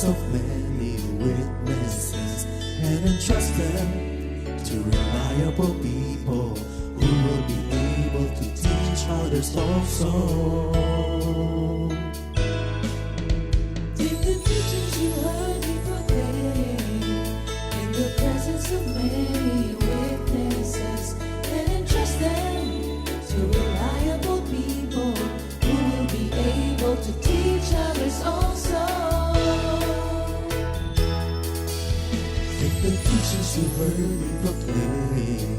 of many witnesses and entrust them to reliable people who will be able to teach others also. Take the teachings you heard me proclaim in the presence of many witnesses and entrust them to reliable people who will be able to teach others also. Take the teachings you heard me proclaim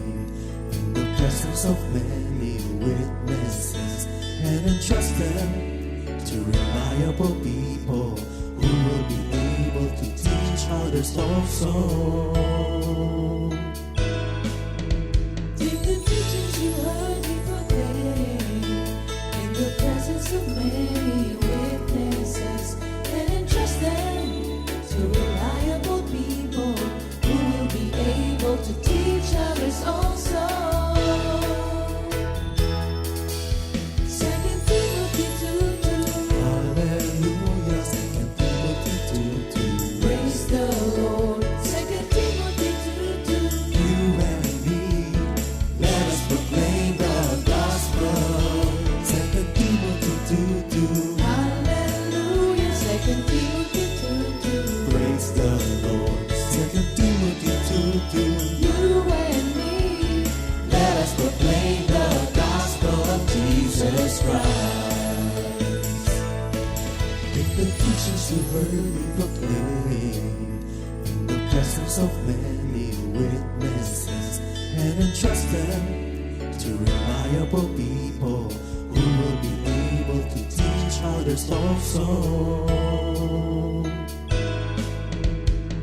in the presence of many witnesses and entrust them to reliable people who will be able to teach others also. Take the teachings you heard me proclaim in the presence of many witnesses and entrust them to reliable people who will be able to teach others also. Second Timothy 2:2. Hallelujah, 2 Timothy 2:2. Praise the Lord. Second Timothy 2:2. You and me, let us proclaim the gospel. 2 Timothy 2:2. Hallelujah. Second Timothy 2:2. Praise the Lord. 2 Timothy 2:2. You and me, Let us proclaim the gospel of Jesus Christ. Take the teachings you heard me proclaim in the presence of many witnesses and entrust them to reliable people who will be able to teach others also.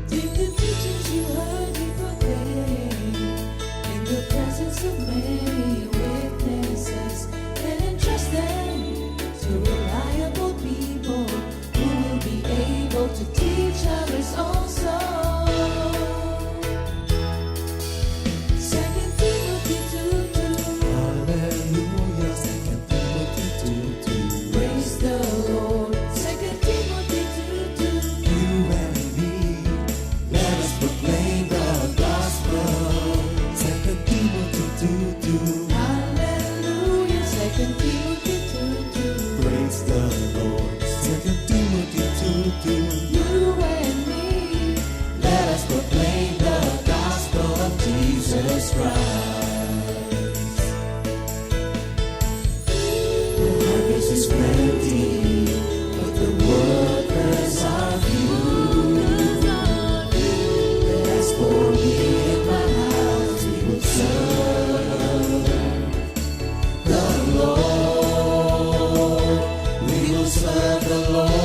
take the teachings you heard me proclaim in the presence of many witnesses and entrust them to reliable people who will be able to teach others also. Second Timothy 2:2. Hallelujah, 2 Timothy 2:2. Praise the Lord. Second Timothy 2:2. You and me, let us proclaim the gospel. 2 Timothy 2:2. Hallelujah. Second Timothy 2:2. Praise the Lord. 2 Timothy 2:2. You and me, Let us proclaim the gospel of Jesus Christ. The harvest is plenty, but the workers are few. As for me and my house, we will serve the Lord. We will serve the Lord.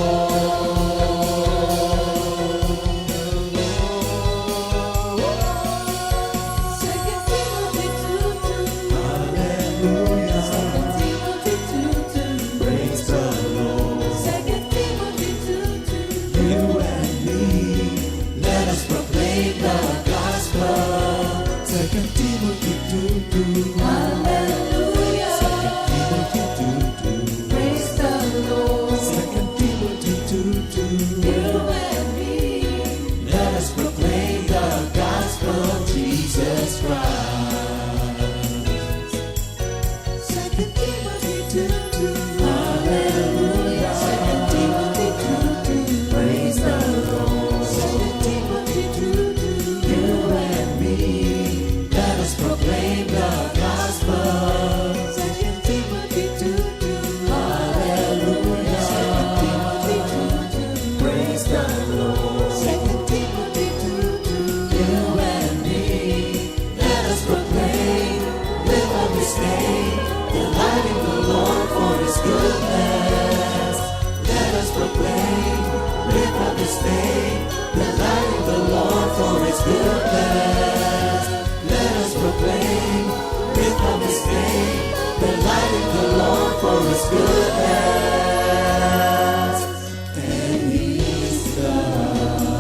Second Timothy 2:2. Hallelujah. Second Timothy 2:2. Praise the Lord. Second Timothy 2:2. You and me, let us proclaim the gospel. 2 Timothy 2:2. Hallelujah. 2 Timothy 2:2. Praise the Lord. 2 Timothy 2:2. You and me, Let us proclaim the gospel of Jesus Christ. Second Timothy 2:2. Hallelujah. 2 Timothy 2:2. Praise the Lord. 2 Timothy 2:2. You and me, let us proclaim the gospel. 2 Timothy 2:2. Hallelujah. 2 Timothy 2:2. Praise the Lord. 2 Timothy 2:2. You and me, let us proclaim, live on this day, delighting the Lord for His goodness. Let us proclaim, live on this day, delighting the Lord for His goodness. Let us proclaim, live on this day, delighting the Lord for His goodness. And He's God.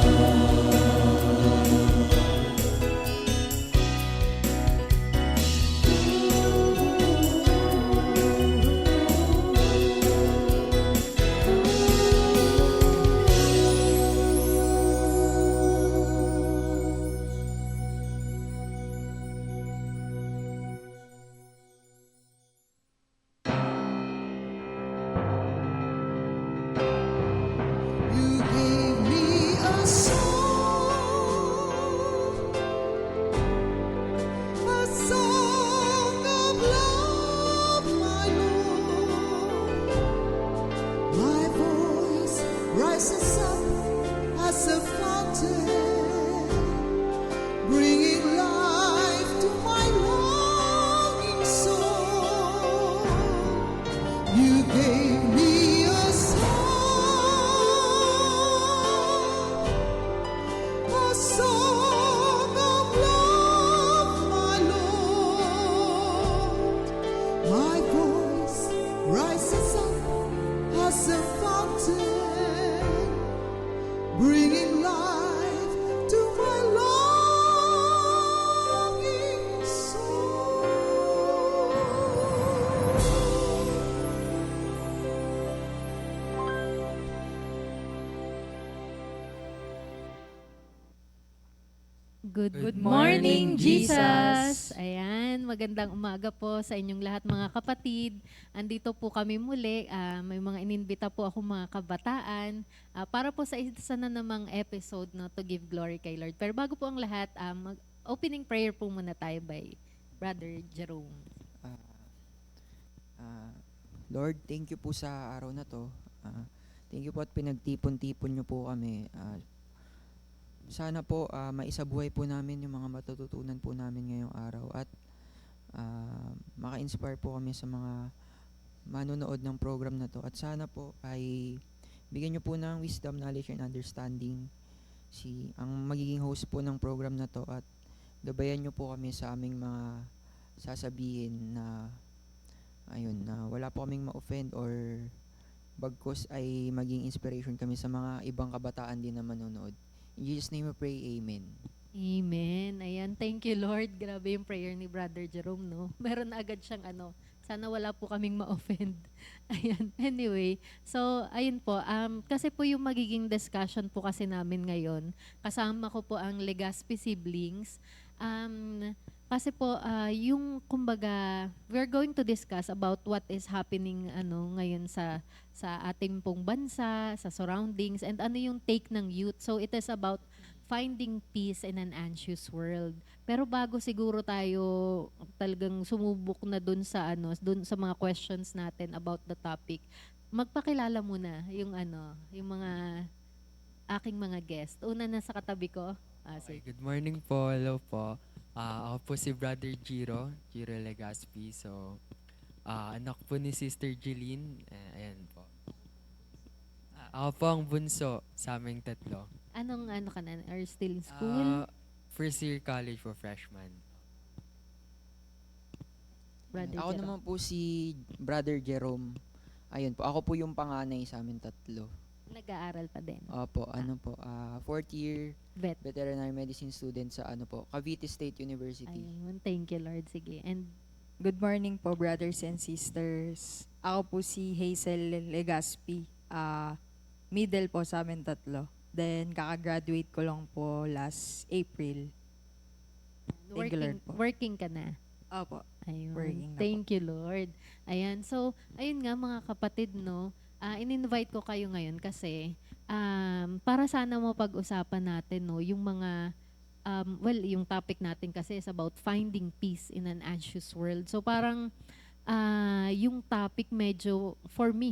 Good Good morning, morning, Jesus! Jesus! Ayan, magandang umaga po sa inyong lahat mga kapatid. Andito po kami muli. May mga ininbita po ako mga kabataan para po sa isa na namang episode no, to give glory kay Lord. Pero bago po ang lahat, opening prayer po muna tayo by Brother Jerome. Ah, ah, Lord, thank you po sa araw na to. Thank you po at pinagtipon-tipon niyo po kami. Sana po maisabuhay po namin yung mga matututunan po namin ngayong araw at maka-inspire po kami sa mga manonood ng program na to. At sana po ay bigyan niyo po ng wisdom, knowledge, and understanding ang magiging host po ng program na to at gabayan niyo po kami sa aming mga sasabihin na ayun na wala po kaming ma-offend or bagkus ay maging inspiration kami sa mga ibang kabataan din na manonood. In Jesus' name we pray, Amen. Amen. Ayan, thank you Lord. Grabe yung prayer ni Brother Jerome, no? Meron na agad siyang sana wala po kaming ma-offend. Ayan, anyway. So, ayun po. Kasi po yung magiging discussion po kasi namin ngayon, kasama ko po ang Legazpi siblings. Kasi po, yung kumbaga, we're going to discuss about what is happening ngayon sa ating pong bansa, sa surroundings, and ano yung take ng youth. So it is about finding peace in an anxious world. Pero bago siguro tayo talagang sumubok na dun sa mga questions natin about the topic, magpakilala muna yung mga aking mga guest. Una na sa katabi ko. Okay, good morning po. Hello po. Ako po si Brother Giro Legazpi. So, anak po ni Sister Jeline. Ayan po. Ako po ang bunso sa aming tatlo. Anong ka na? Are you still in school? First year college for freshman. Brother Ako Jerome. naman po si Brother Jerome. Ayun po, ako po yung panganay sa amin tatlo. Nag-aaral pa din. Opo, fourth year Vet. veterinary medicine student sa Cavite State University. Ayun, thank you Lord. Sige. And Good morning po, brothers and sisters. Ako po si Hazel Legazpi. Middle po sa amin tatlo. Then, kakagraduate ko lang po last April. Thank you, Lord po. working ka na. Opo. Ayun. Working na Thank you, Lord. Ayan. So, ayun nga mga kapatid, no? In-invite ko kayo ngayon kasi para sana mo pag-usapan natin, no, yung mga yung topic natin kasi is about finding peace in an anxious world. So, parang yung topic medyo, for me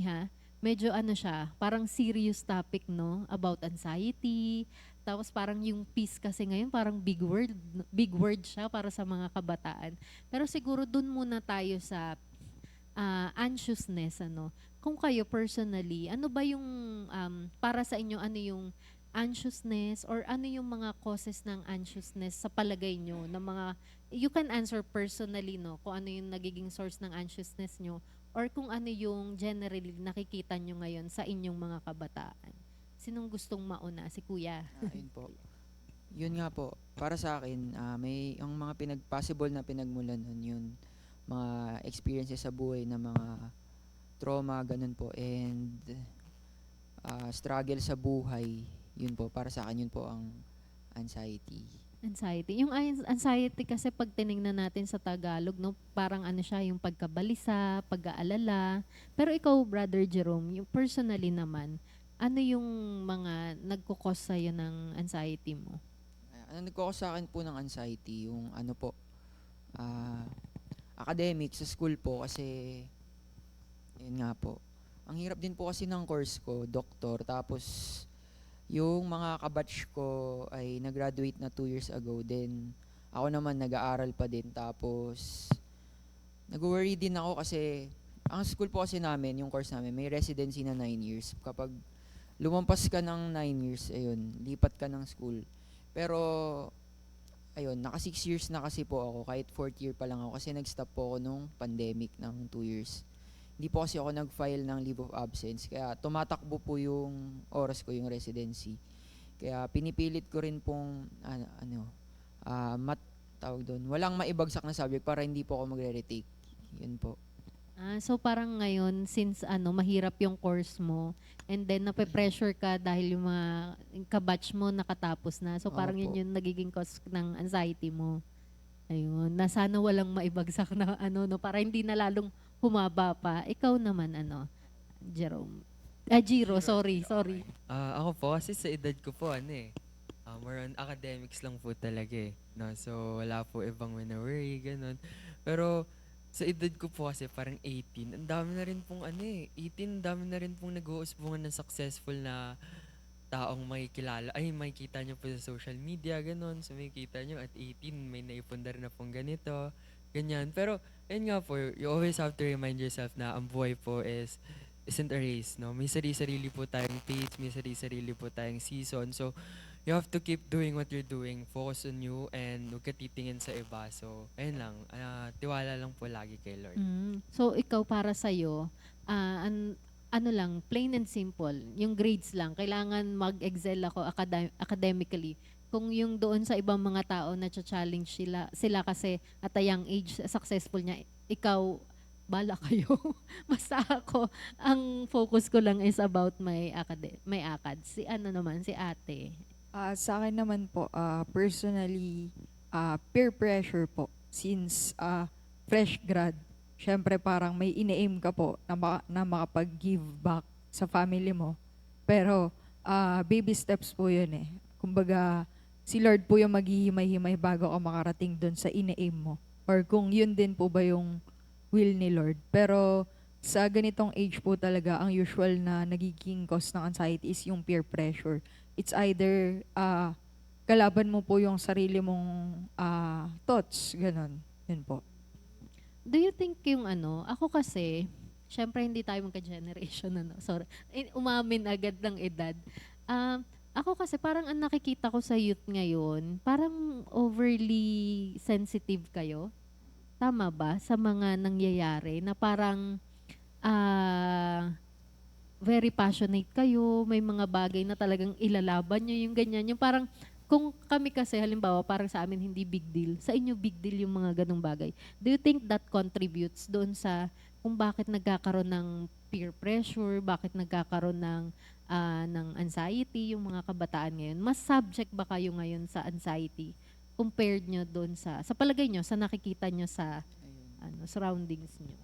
medyo siya, parang serious topic, no? About anxiety. Tapos parang yung peace kasi ngayon, parang big word siya para sa mga kabataan. Pero siguro dun muna tayo sa anxiousness, Kung kayo personally, ano ba yung, para sa inyo, ano yung anxiousness or ano yung mga causes ng anxiousness sa palagay nyo, na mga, you can answer personally, no? Kung ano yung nagiging source ng anxiousness nyo or kung ano yung generally nakikita nyo ngayon sa inyong mga kabataan. Sinong gustong mauna? Si Kuya. Ayun po. Yun nga po, para sa akin, may ang mga possible na pinagmulan nun yun, mga experiences sa buhay na mga trauma, ganun po, and struggle sa buhay, yun po, para sa akin yun po ang anxiety. Anxiety. Yung anxiety kasi pag tinignan natin sa Tagalog, no, parang siya, yung pagkabalisa, pag-aalala. Pero ikaw, Brother Jerome, yung personally naman, ano yung mga nagkukos sa'yo ng anxiety mo? Ano nagkakos sa akin po ng anxiety, yung academic sa school po kasi, yun nga po, ang hirap din po kasi ng course ko, doktor, tapos yung mga kabatch ko ay nag-graduate na 2 years ago. Then, ako naman nag-aaral pa din. Tapos, nag-worry din ako kasi, ang school po kasi namin, yung course namin, may residency na 9 years. Kapag lumampas ka ng 9 years, ayun, lipat ka ng school. Pero, ayun, naka 6 years na kasi po ako, kahit 4th year pa lang ako, kasi nag-stop po ako nung pandemic ng 2 years. Hindi po kasi ako nag-file ng leave of absence. Kaya tumatakbo po yung oras ko, yung residency. Kaya pinipilit ko rin pong, tawag doon, walang maibagsak na subject para hindi po ako magre-retake. Yun po. So parang ngayon, since mahirap yung course mo, and then nape-pressure ka dahil yung mga kabatch mo nakatapos na. So parang Opo. yun yung nagiging cause ng anxiety mo. Ayun, na sana walang maibagsak na no, para hindi na lalong humaba pa. Ikaw naman, Jerome. Jiro, sorry. Ako po, kasi sa edad ko po, more on academics lang po talaga eh. No? So, wala po ibang wina-worry, ganun. Pero, sa edad ko po kasi parang 18, ang dami na rin pong 18, ang dami na rin pong nag-uusbungan ng successful na taong makikilala, ay makikita nyo po sa social media, ganun. So, makikita nyo at 18, may naipundar na pong ganito, ganyan. Pero, ayun nga po, you always have to remind yourself na ang buhay po isn't a race, no? May sarili-sarili po tayong pace, may sarili-sarili po tayong season. So, you have to keep doing what you're doing, focus on you, and huwag ka titingin sa iba. So, ayun lang, tiwala lang po lagi kay Lord. So ikaw para sa'yo, ano lang, plain and simple, yung grades lang. Kailangan mag-excel ako academically. Kung yung doon sa ibang mga tao na challenge sila kasi at a young age, successful niya, ikaw, bala kayo. Basta ako, ang focus ko lang is about my ACAD. Si si ate. Sa akin naman po, personally, peer pressure po. Since fresh grad, syempre parang may ine-aim ka po na makapag-give back sa family mo. Pero baby steps po yun eh. Kumbaga, si Lord po yung maghihimay-himay bago ka makarating dun sa ine-aim mo. Or kung yun din po ba yung will ni Lord. Pero sa ganitong age po talaga, ang usual na nagiging cause ng anxiety is yung peer pressure. It's either kalaban mo po yung sarili mong thoughts, ganun. Yun po. Do you think yung ako kasi, syempre hindi tayo magka-generation, sorry, umamin agad ng edad. Ako kasi parang ang nakikita ko sa youth ngayon, parang overly sensitive kayo. Tama ba? Sa mga nangyayari na parang very passionate kayo, may mga bagay na talagang ilalaban nyo, yung ganyan. Yung parang, kung kami kasi, halimbawa, parang sa amin hindi big deal, sa inyo big deal yung mga ganong bagay. Do you think that contributes doon sa kung bakit nagkakaroon ng peer pressure, bakit nagkakaroon ng anxiety yung mga kabataan ngayon? Mas subject ba kayo ngayon sa anxiety compared nyo doon sa palagay nyo, sa nakikita nyo sa surroundings nyo?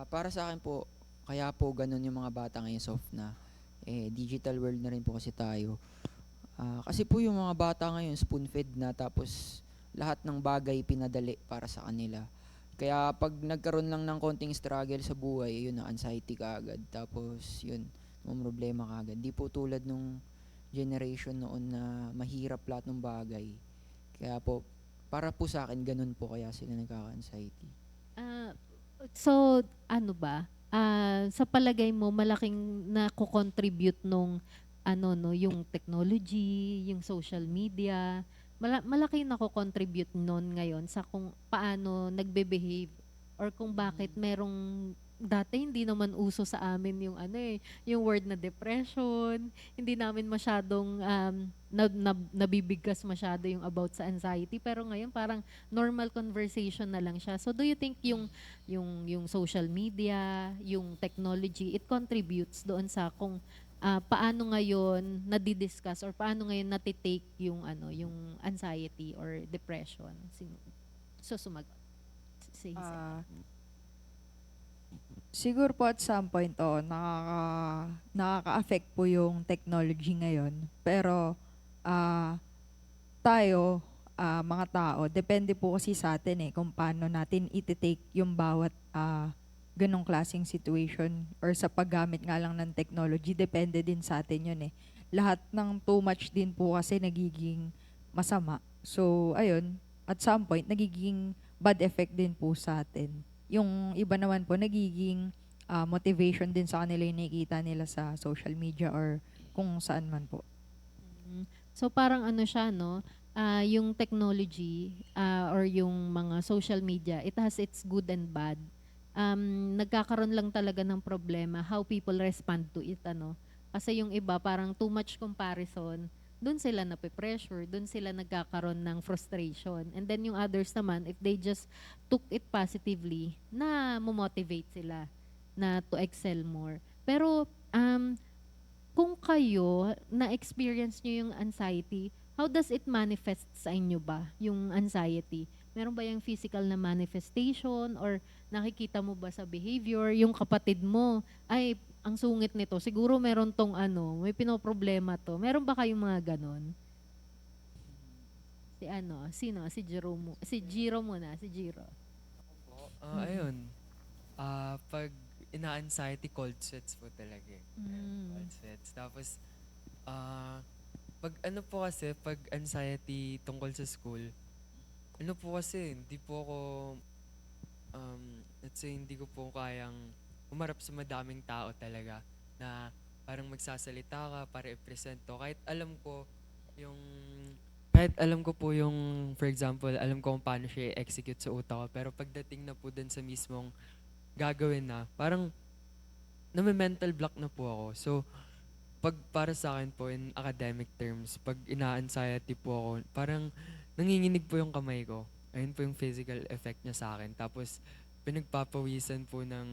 Para sa akin po, kaya po ganun yung mga bata ngayon soft na. Digital world na rin po kasi tayo. Kasi po yung mga bata ngayon spoon-fed na, tapos lahat ng bagay pinadali para sa kanila. Kaya pag nagkaroon lang ng konting struggle sa buhay, yun na, anxiety ka agad. Tapos yun, may problema ka agad. Di po tulad nung generation noon na mahirap lahat ng bagay. Kaya po, para po sa akin, ganun po kaya sila nagkaka-anxiety. So, ba? Sa palagay mo, malaking nako-contribute nung yung technology, yung social media, malaki nako-contribute nun ngayon sa kung paano nagbe-behave or kung bakit merong dati hindi naman uso sa amin yung yung word na depression, hindi namin masyadong nabibigkas masyado yung about sa anxiety, pero ngayon parang normal conversation na lang siya. So do you think yung social media, yung technology, it contributes doon sa kung paano ngayon nadidiscuss or paano ngayon natitake yung yung anxiety or depression? So sumagot. Sige. Siguro po at some point, nakaka-affect po yung technology ngayon. Pero tayo, mga tao, depende po kasi sa atin kung paano natin iti-take yung bawat ganong klaseng situation or sa paggamit nga lang ng technology, depende din sa atin yun Lahat ng too much din po kasi nagiging masama. So, ayun, at some point, nagiging bad effect din po sa atin. Yung iba naman po, nagiging motivation din sa kanila yung nakikita nila sa social media or kung saan man po. So parang siya, yung technology or yung mga social media, it has its good and bad. Nagkakaroon lang talaga ng problema how people respond to it. Kasi yung iba, parang too much comparison, doon sila nape-pressure, doon sila nagkakaroon ng frustration. And then yung others naman, if they just took it positively, na motivate sila na to excel more. Pero kung kayo na-experience nyo yung anxiety, how does it manifest sa inyo ba, yung anxiety? Meron ba yung physical na manifestation or nakikita mo ba sa behavior? Yung kapatid mo, ay, ang sungit nito, siguro meron tong may pinoproblema to. Meron ba kayong mga ganon? Sino? Si Jerome, si Jiro muna, si Jiro. Ayun. Pag ina-anxiety, cold sweats po talaga. Cold sweats. Tapos, pag pag anxiety tungkol sa school, hindi po ako, let's say, hindi ko po kayang umarap sa madaming tao talaga na parang magsasalita ka para i-present to. Kahit alam ko po yung, for example, alam ko kung paano siya i-execute sa utak ko, pero pagdating na po dun sa mismong gagawin na, parang mental block na po ako. So, para sa akin po, in academic terms, pag ina-anxiety po ako, parang nanginginig po yung kamay ko. Ayun po yung physical effect niya sa akin. Tapos, pinagpapawisan po ng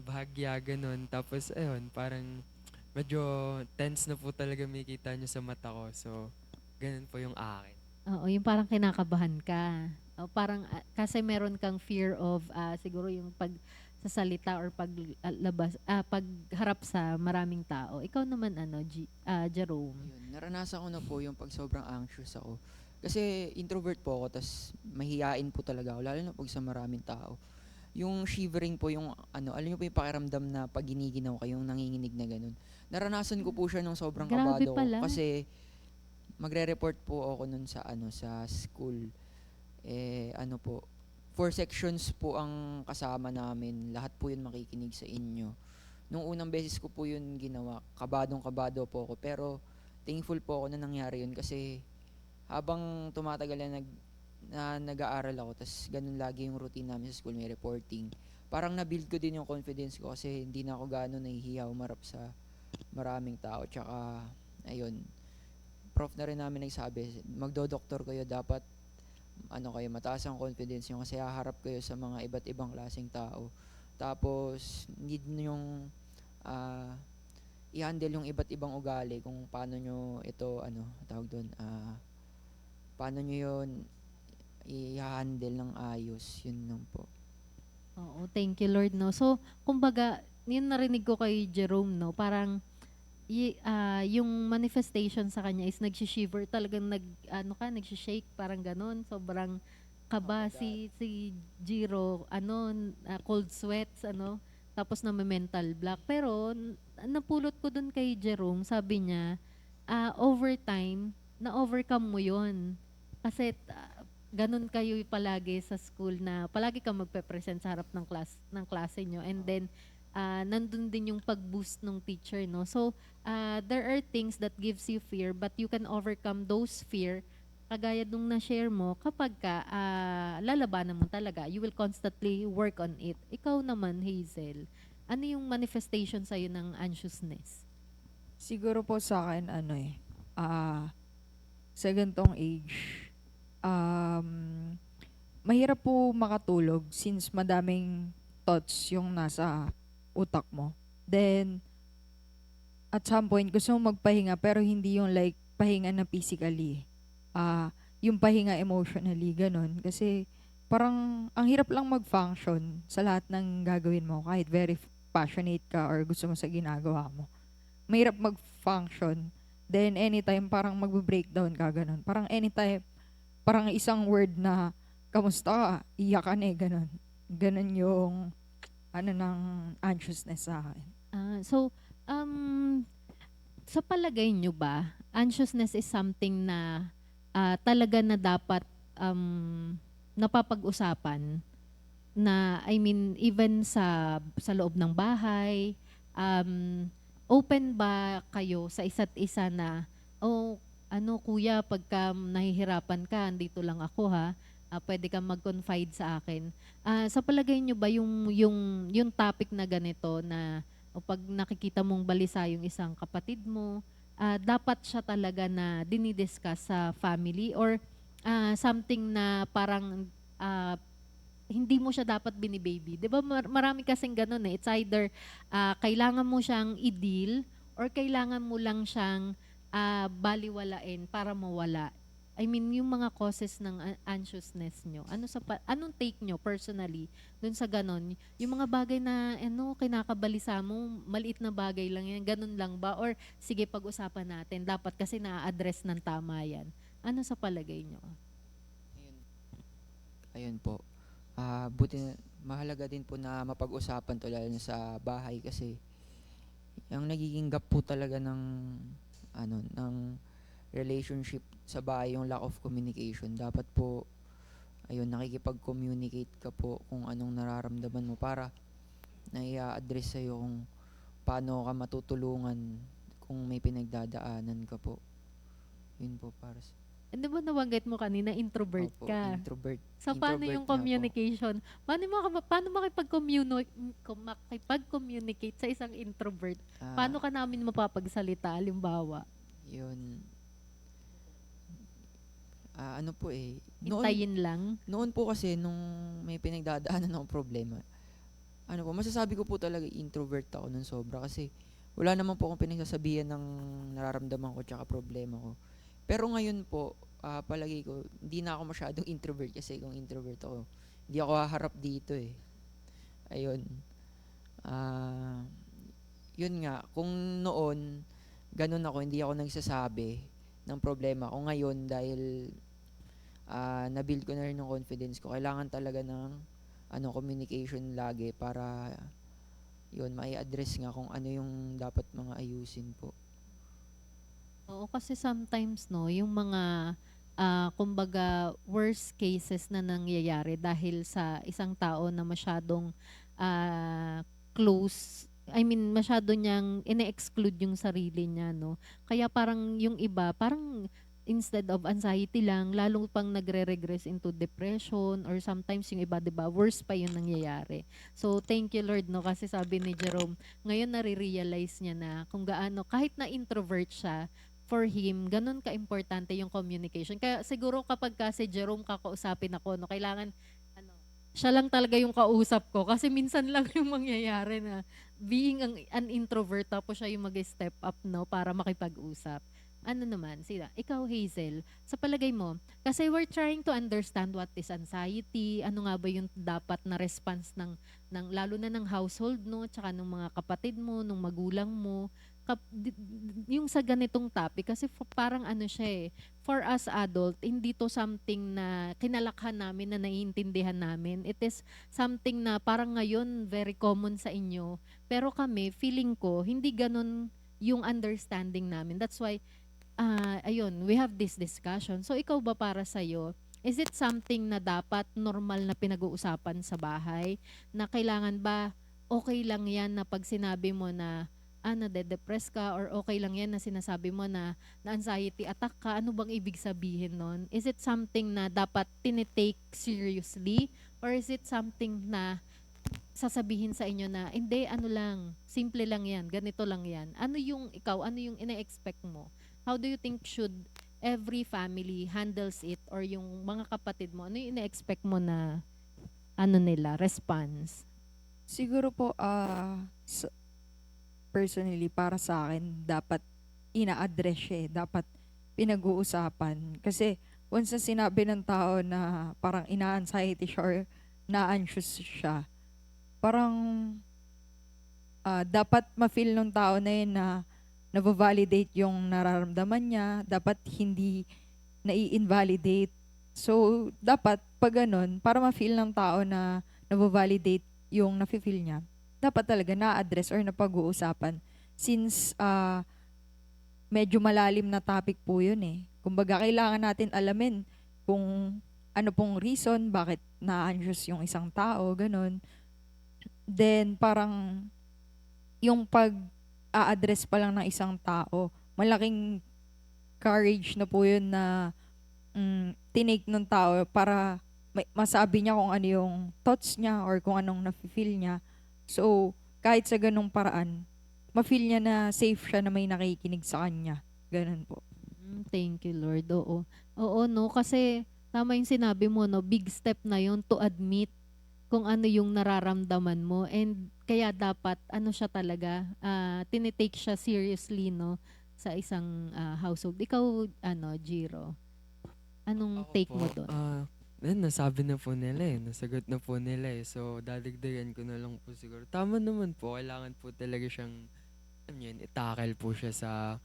bahagya, ganun. Tapos, ayun, parang medyo tense na po talaga makikita niyo sa mata ko. So, ganun po yung akin. Oo, yung parang kinakabahan ka. Parang kasi meron kang fear of siguro yung pagsasalita or pagharap sa maraming tao. Ikaw naman Jerome. Ayun, naranasan ko na po yung pag sobrang anxious ako. Kasi introvert po ako, tas mahihain po talaga ako, lalo na pag sa maraming tao. Yung shivering po, yung alam niyo po yung pakiramdam na pag giniginaw kayong nanginginig na ganun. Naranasan ko po siya nung sobrang Grabe kabado ko. pala. Kasi magre-report po ako nun sa sa school. 4 sections po ang kasama namin. Lahat po yun makikinig sa inyo. Nung unang beses ko po yun ginawa, kabadong-kabado po ako. Pero thankful po ako na nangyari yun kasi habang tumatagal na nag-aaral ako, tas ganun lagi yung routine namin sa school, may reporting. Parang na-build ko din yung confidence ko kasi hindi na ako gano'n nahihiya umarap sa maraming tao. Tsaka, ayun, prof na rin namin nagsabi, magdo-doktor kayo, dapat kayo, mataas ang confidence nyo kasi haharap kayo sa mga iba't ibang klaseng tao. Tapos, need yung i-handle yung iba't ibang ugali kung paano nyo ito, tawag doon, paano nyo yun i-handle ng ayos, yun lang po. Oo, thank you Lord, no. So, kumbaga, yun narinig ko kay Jerome, no, parang yung manifestation sa kanya is nagshi-shiver, talagang nagshi-shake, parang ganon, sobrang kaba si Jiro, cold sweats, tapos na may mental block. Pero napulot ko dun kay Jerome, sabi niya, over time, na-overcome mo yun. Kasi ganun kayo palagi sa school na palagi kang magpe-present sa harap ng klase nyo, and then nandun din yung pag-boost ng teacher, no? So, there are things that gives you fear, but you can overcome those fear, kagaya nung na-share mo, kapag lalabanan mo talaga, you will constantly work on it. Ikaw naman, Hazel, ano yung manifestation sa'yo ng anxiousness? Siguro po sa akin, sa gantong age, mahirap po makatulog since madaming thoughts yung nasa utak mo. Then, at some point, gusto mo magpahinga pero hindi yung like pahinga na physically. Yung pahinga emotionally, ganun. Kasi parang ang hirap lang mag-function sa lahat ng gagawin mo kahit very passionate ka or gusto mo sa ginagawa mo. Mahirap mag-function. Then anytime parang magbe-breakdown ka, ganun. Parang anytime, parang isang word na kamusta ka, iyak ka na ganun. Ganun yung ng anxiousness sa akin. So, sa palagay nyo ba, anxiousness is something na talaga na dapat napapag-usapan na, I mean, even sa loob ng bahay, open ba kayo sa isa't isa na, kuya, pagka nahihirapan ka, andito lang ako ha, pwede kang mag-confide sa akin. Sa palagay nyo ba yung topic na ganito na pag nakikita mong balisa yung isang kapatid mo, dapat siya talaga na dinidiscuss sa family or something na parang hindi mo siya dapat binibaby. 'Di ba marami kasing ganun eh. It's either kailangan mo siyang i-deal or kailangan mo lang siyang baliwalain para mawala. I mean, yung mga causes ng anxiousness nyo. Anong take nyo personally dun sa ganon? Yung mga bagay na kinakabalisa mo, maliit na bagay lang yan, ganun lang ba? Or sige, pag-usapan natin, dapat kasi na-address ng tama yan. Ano sa palagay nyo? Ayun po. Mahalaga din po na mapag-usapan to lalo na sa bahay kasi yung nagiging gap po talaga ng relationship sa bahay, yung lack of communication. Dapat po, ayun, nakikipag-communicate ka po kung anong nararamdaman mo para na-i-address sa'yo kung paano ka matutulungan kung may pinagdadaanan ka po. Yun po para sa... Di ba nabanggit mo kanina, introvert Opo, ka? introvert. So, paano Introvert yung nga po. communication? Paano makipag-communicate sa isang introvert? Paano ka namin mapapagsalita, halimbawa? Yun. Ano po eh. Hintayin lang? Noon po kasi nung may pinagdadaanan ng problema, masasabi ko po talaga introvert ako nun sobra kasi wala naman po akong pinagsasabihan ng nararamdaman ko tsaka problema ko. Pero ngayon po, palagi ko, hindi na ako masyadong introvert kasi kung introvert ako, hindi ako haharap dito eh. Ayun. Yun nga, kung noon, ganun ako, hindi ako nagsasabi ng problema ko. Ngayon, dahil na-build ko na rin yung confidence ko, kailangan talaga ng communication lagi para yun, mai-address nga kung ano yung dapat mga ayusin po. Oo, kasi sometimes, yung mga, kumbaga, worst cases na nangyayari dahil sa isang tao na masyadong close, masyado niyang ine-exclude yung sarili niya, no? Kaya parang yung iba, parang instead of anxiety lang, lalong pang nagre-regress into depression or sometimes yung iba, 'di ba, worse pa yung nangyayari. So, thank you Lord, no? Kasi sabi ni Jerome, ngayon nare-realize niya na kung gaano, kahit na introvert siya, for him, ganun ka-importante yung communication. Kaya siguro kapag si Jerome kakausapin ako, no, kailangan, siya lang talaga yung kausap ko. Kasi minsan lang yung mangyayari na being an introvert, tapos siya yung mag-step up, no, para makipag-usap. Ano naman, ikaw Hazel, sa palagay mo, kasi we're trying to understand what is anxiety, ano nga ba yung dapat na response ng lalo na ng household, no, tsaka ng mga kapatid mo, ng magulang mo, yung sa ganitong topic, kasi parang siya for us adult, hindi to something na kinalakhan namin na naiintindihan namin. It is something na parang ngayon very common sa inyo. Pero kami, feeling ko, hindi ganun yung understanding namin. That's why, ayun, we have this discussion. So ikaw ba para sa'yo, is it something na dapat normal na pinag-uusapan sa bahay? Na kailangan ba, okay lang yan na pag sinabi mo na nade-depress ka or okay lang yan na sinasabi mo na anxiety attack ka, ano bang ibig sabihin nun? Is it something na dapat tinitake seriously? Or is it something na sasabihin sa inyo na, hindi, lang, simple lang yan, ganito lang yan. Ano yung ina-expect mo? How do you think should every family handles it or yung mga kapatid mo? Ano yung ina-expect mo na, nila, response? Siguro po, personally, para sa akin, dapat ina-address siya eh. Dapat pinag-uusapan. Kasi once na sinabi ng tao na parang ina-anxiety siya or na-anxious siya, parang dapat ma-feel ng tao na yun na nabo-validate yung nararamdaman niya. Dapat hindi nai-invalidate. So, dapat pag ganun, para ma-feel ng tao na nabo-validate yung nafe-feel niya, dapat talaga na-address or napag-uusapan. Since medyo malalim na topic po yun eh. Kumbaga, kailangan natin alamin kung ano pong reason, bakit na-anxious yung isang tao, ganun. Then, parang yung pag-a-address pa lang ng isang tao, malaking courage na po yun na tinake ng tao para masabi niya kung ano yung thoughts niya or kung anong nafe-feel niya. So, kahit sa ganung paraan, ma-feel niya na safe siya na may nakikinig sa kanya. Ganun po. Thank you, Lord. Oo. Oo, no? Kasi tama yung sinabi mo, no? Big step na yon to admit kung ano yung nararamdaman mo. And kaya dapat, ano siya talaga, tinitake siya seriously, no? Sa isang household. Ikaw, Jiro, anong Ako take po, mo doon? nasabi na po nila eh, nasagot na po nila eh. So, dadagdagan ko na lang po siguro. Tama naman po, kailangan po talaga siyang, alam niyo yun, itakal po siya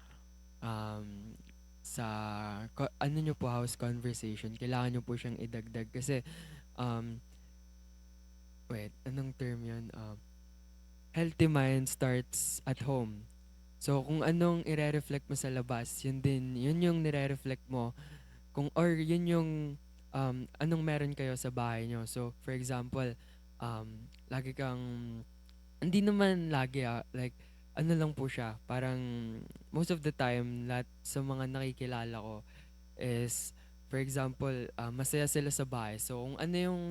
um, sa, ano nyo po, house conversation. Kailangan nyo po siyang idagdag. Kasi, um, wait, anong term yun? Healthy mind starts at home. So, kung anong ire-reflect mo sa labas, yun yung nire-reflect mo or yun yung anong meron kayo sa bahay nyo. So, for example, lagi kang, hindi naman lagi like, ano lang po siya, parang most of the time, lahat sa mga nakikilala ko is, for example, masaya sila sa bahay. So, kung ano yung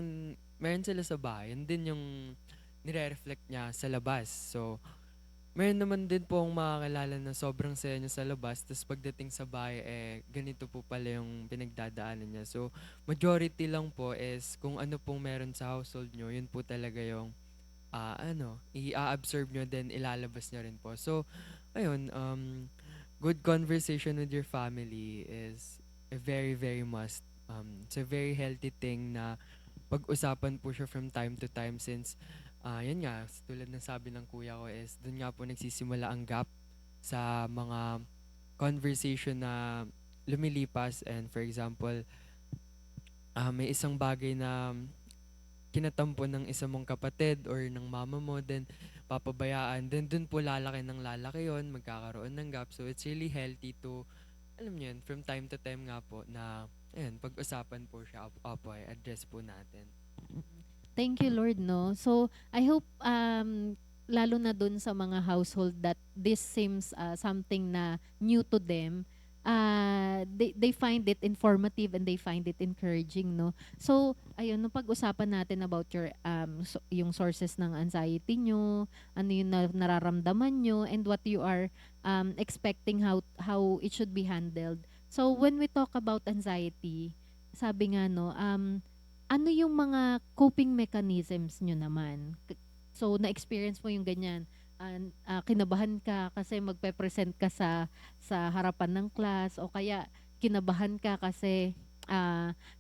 meron sila sa bahay, yun din yung nire-reflect niya sa labas. So, meron naman din po akong makakilala na sobrang saya niya sa labas, tapos pagdating sa bahay, ganito po pala yung pinagdadaanan niya. So, majority lang po is kung ano pong meron sa household nyo, yun po talaga yung, i-absorb nyo, then ilalabas nyo rin po. So, ayun, good conversation with your family is a very, very must. It's a very healthy thing na pag-usapan po siya from time to time since yun nga, tulad ng sabi ng kuya ko is doon nga po nagsisimula ang gap sa mga conversation na lumilipas. And for example, may isang bagay na kinatampo ng isa mong kapatid or ng mama mo, then papabayaan, then dun po lalaki ng lalaki yon, magkakaroon ng gap. So it's really healthy to, alam niyo yun, from time to time nga po na, ayun, pag-usapan po siya, opo, address po natin. Thank you, Lord, no? So, I hope, lalo na dun sa mga household that this seems something na new to them, they find it informative and they find it encouraging, no? So, ayun, nung pag-usapan natin about yung sources ng anxiety nyo, ano yung nararamdaman nyo, and what you are expecting how it should be handled. So, when we talk about anxiety, sabi nga, no, ano yung mga coping mechanisms nyo naman? So, na-experience mo yung ganyan. Kinabahan ka kasi magpe-present ka sa harapan ng class, o kaya kinabahan ka kasi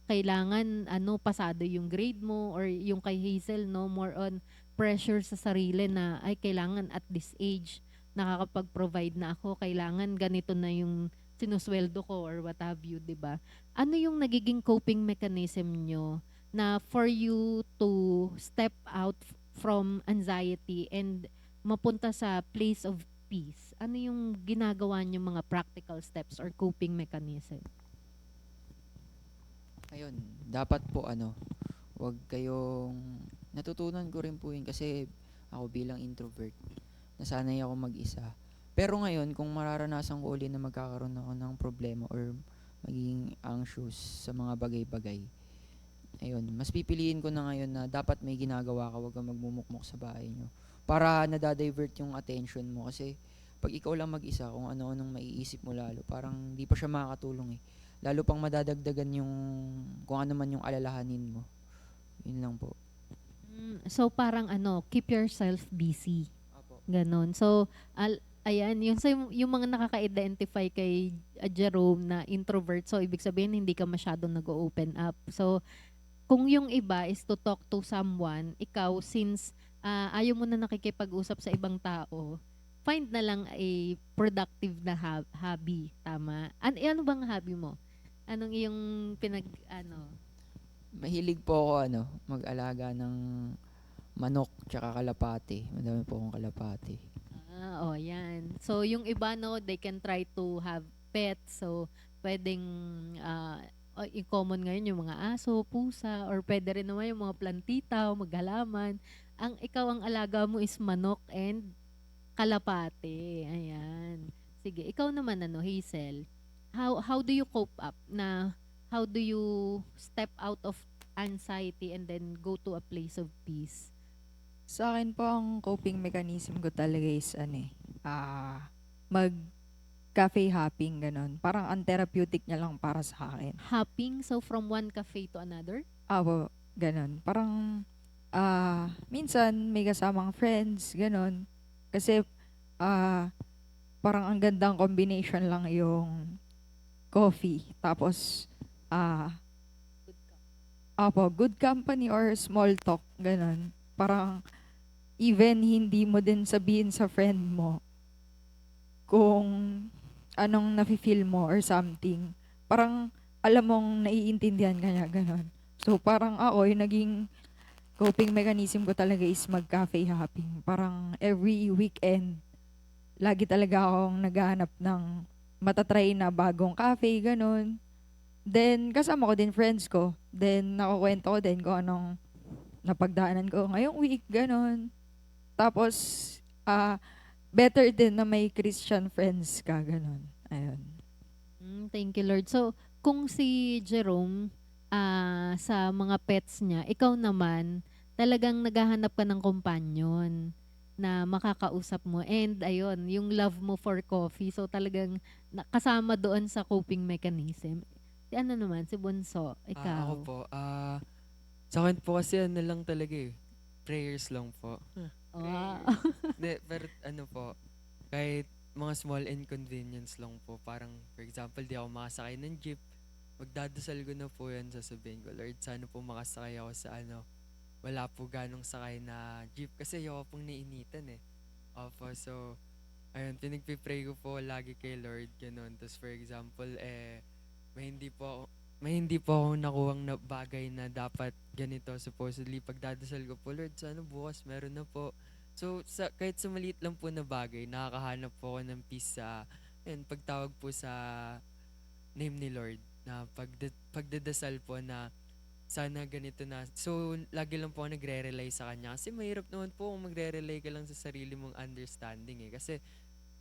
kailangan pasado yung grade mo, or yung kay Hazel, no, more on pressure sa sarili na ay kailangan at this age nakakapag-provide na ako, kailangan ganito na yung sinusweldo ko or what have you, 'di ba? Ano yung nagiging coping mechanism nyo na for you to step out from anxiety and mapunta sa place of peace? Ano yung ginagawa niyo, mga practical steps or coping mechanism? Ayun, dapat po wag kayong, natutunan ko rin po yun kasi ako bilang introvert, nasanay ako mag-isa. Pero ngayon, kung mararanasan ko uli na magkakaroon ako ng problema or magiging anxious sa mga bagay-bagay, ayun, mas pipiliin ko na ngayon na dapat may ginagawa ka, wag kang magmumukmok sa bahay nyo. Para nadadivert yung attention mo. Kasi pag ikaw lang mag-isa, kung ano-anong maiisip mo lalo, parang di pa siya makakatulong eh. Lalo pang madadagdagan yung kung ano man yung alalahanin mo. Yun lang po. So parang keep yourself busy. Apo. Ganon. So, ayan, yung mga nakaka-identify kay Jerome na introvert, so ibig sabihin hindi ka masyadong nag-open up. So, kung yung iba is to talk to someone, ikaw, since ayaw mo na nakikipag-usap sa ibang tao, find na lang a productive na hobby. Tama? Ano bang hobby mo? Anong iyong Mahilig po ako mag-alaga ng manok tsaka kalapati. Madami po akong kalapati. yan. So, yung iba, no, they can try to have pets. So, pwedeng, common ngayon yung mga aso, pusa, or pwede rin naman yung mga plantita o maghalaman. Ikaw, ang alaga mo is manok and kalapate. Ayan. Sige, ikaw naman, Hazel. How do you cope up how do you step out of anxiety and then go to a place of peace? Sa akin po, ang coping mechanism ko talaga is mag cafe hopping, ganun. Parang ang therapeutic niya lang para sa akin. Hopping, so from one cafe to another? Apo, ganun. Parang, minsan may kasamang friends, ganun. Kasi, parang ang gandang combination lang yung coffee. Tapos, good company or small talk, ganun. Parang, even hindi mo din sabihin sa friend mo kung anong nafe-feel mo or something. Parang, alam mong naiintindihan ka niya, ganun. So, parang ako, yung naging coping mechanism ko talaga is mag-cafe hopping. Parang every weekend, lagi talaga akong naghahanap ng matatry na bagong cafe, ganun. Then, kasama ko din friends ko. Then, nakukwento ko din kung anong napagdaanan ko ngayong week, ganun. Tapos, better din na may Christian friends ka, ganun. Ayun. Thank you, Lord. So, kung si Jerome, sa mga pets niya, ikaw naman, talagang naghahanap ka ng companion na makakausap mo. And ayun, yung love mo for coffee, so talagang kasama doon sa coping mechanism. Si ano naman, si Bunso, ikaw. Ako po, sa akin po kasi ano lang talaga eh. Prayers lang po. Wow. Pero ano po, kahit mga small inconvenience lang po. Parang, for example, di ako makasakay ng jeep. Magdadasal ko na po yan, sasabihin ko, Lord, sana po makasakay ako sa wala po ganong sakay na jeep. Kasi ayoko pong nainitan eh. Opo, so, ayun, pinagpipray ko po lagi kay Lord, ganun. Tapos, for example, may hindi po akong nakuhang na bagay na dapat ganito. Supposedly, pagdadasal ko po, Lord, sana bukas meron na po. So, kahit sa maliit lang po na bagay, nakakahanap po ako ng peace sa, pagtawag po sa name ni Lord na pagdadasal po na sana ganito na. So, lagi lang po ako nagre-rely sa Kanya. Kasi mahirap naman po kung magre-rely ka lang sa sarili mong understanding eh. Kasi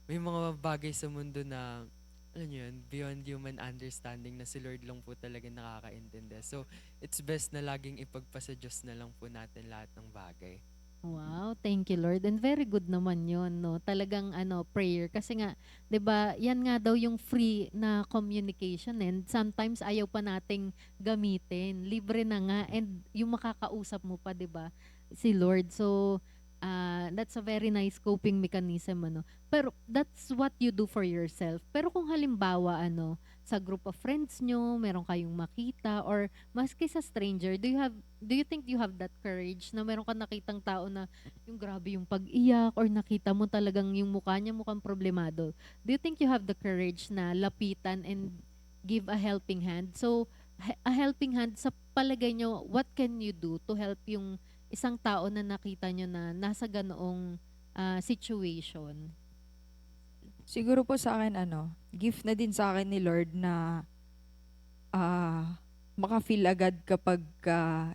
may mga bagay sa mundo na, alam nyo yun, beyond human understanding na si Lord lang po talaga nakakaintindi. So, it's best na laging ipagpasa Diyos na lang po natin lahat ng bagay. Wow, thank you Lord. And very good naman 'yon, no. Talagang prayer kasi nga 'di ba, yan nga daw yung free na communication and sometimes ayaw pa nating gamitin. Libre na nga and yung makakausap mo pa 'di ba, si Lord. So, that's a very nice coping mechanism Pero that's what you do for yourself. Pero kung halimbawa sa group of friends nyo, meron kayong makita or maski sa stranger, do you think you have that courage na meron ka nakitang tao na yung grabe yung pag-iyak or nakita mo talagang yung mukha niya mukhang problemado? Do you think you have the courage na lapitan and give a helping hand? So, a helping hand, sa palagay nyo, what can you do to help yung isang tao na nakita nyo na nasa ganoong situation? Siguro po sa akin, gift na din sa akin ni Lord na maka-feel agad kapag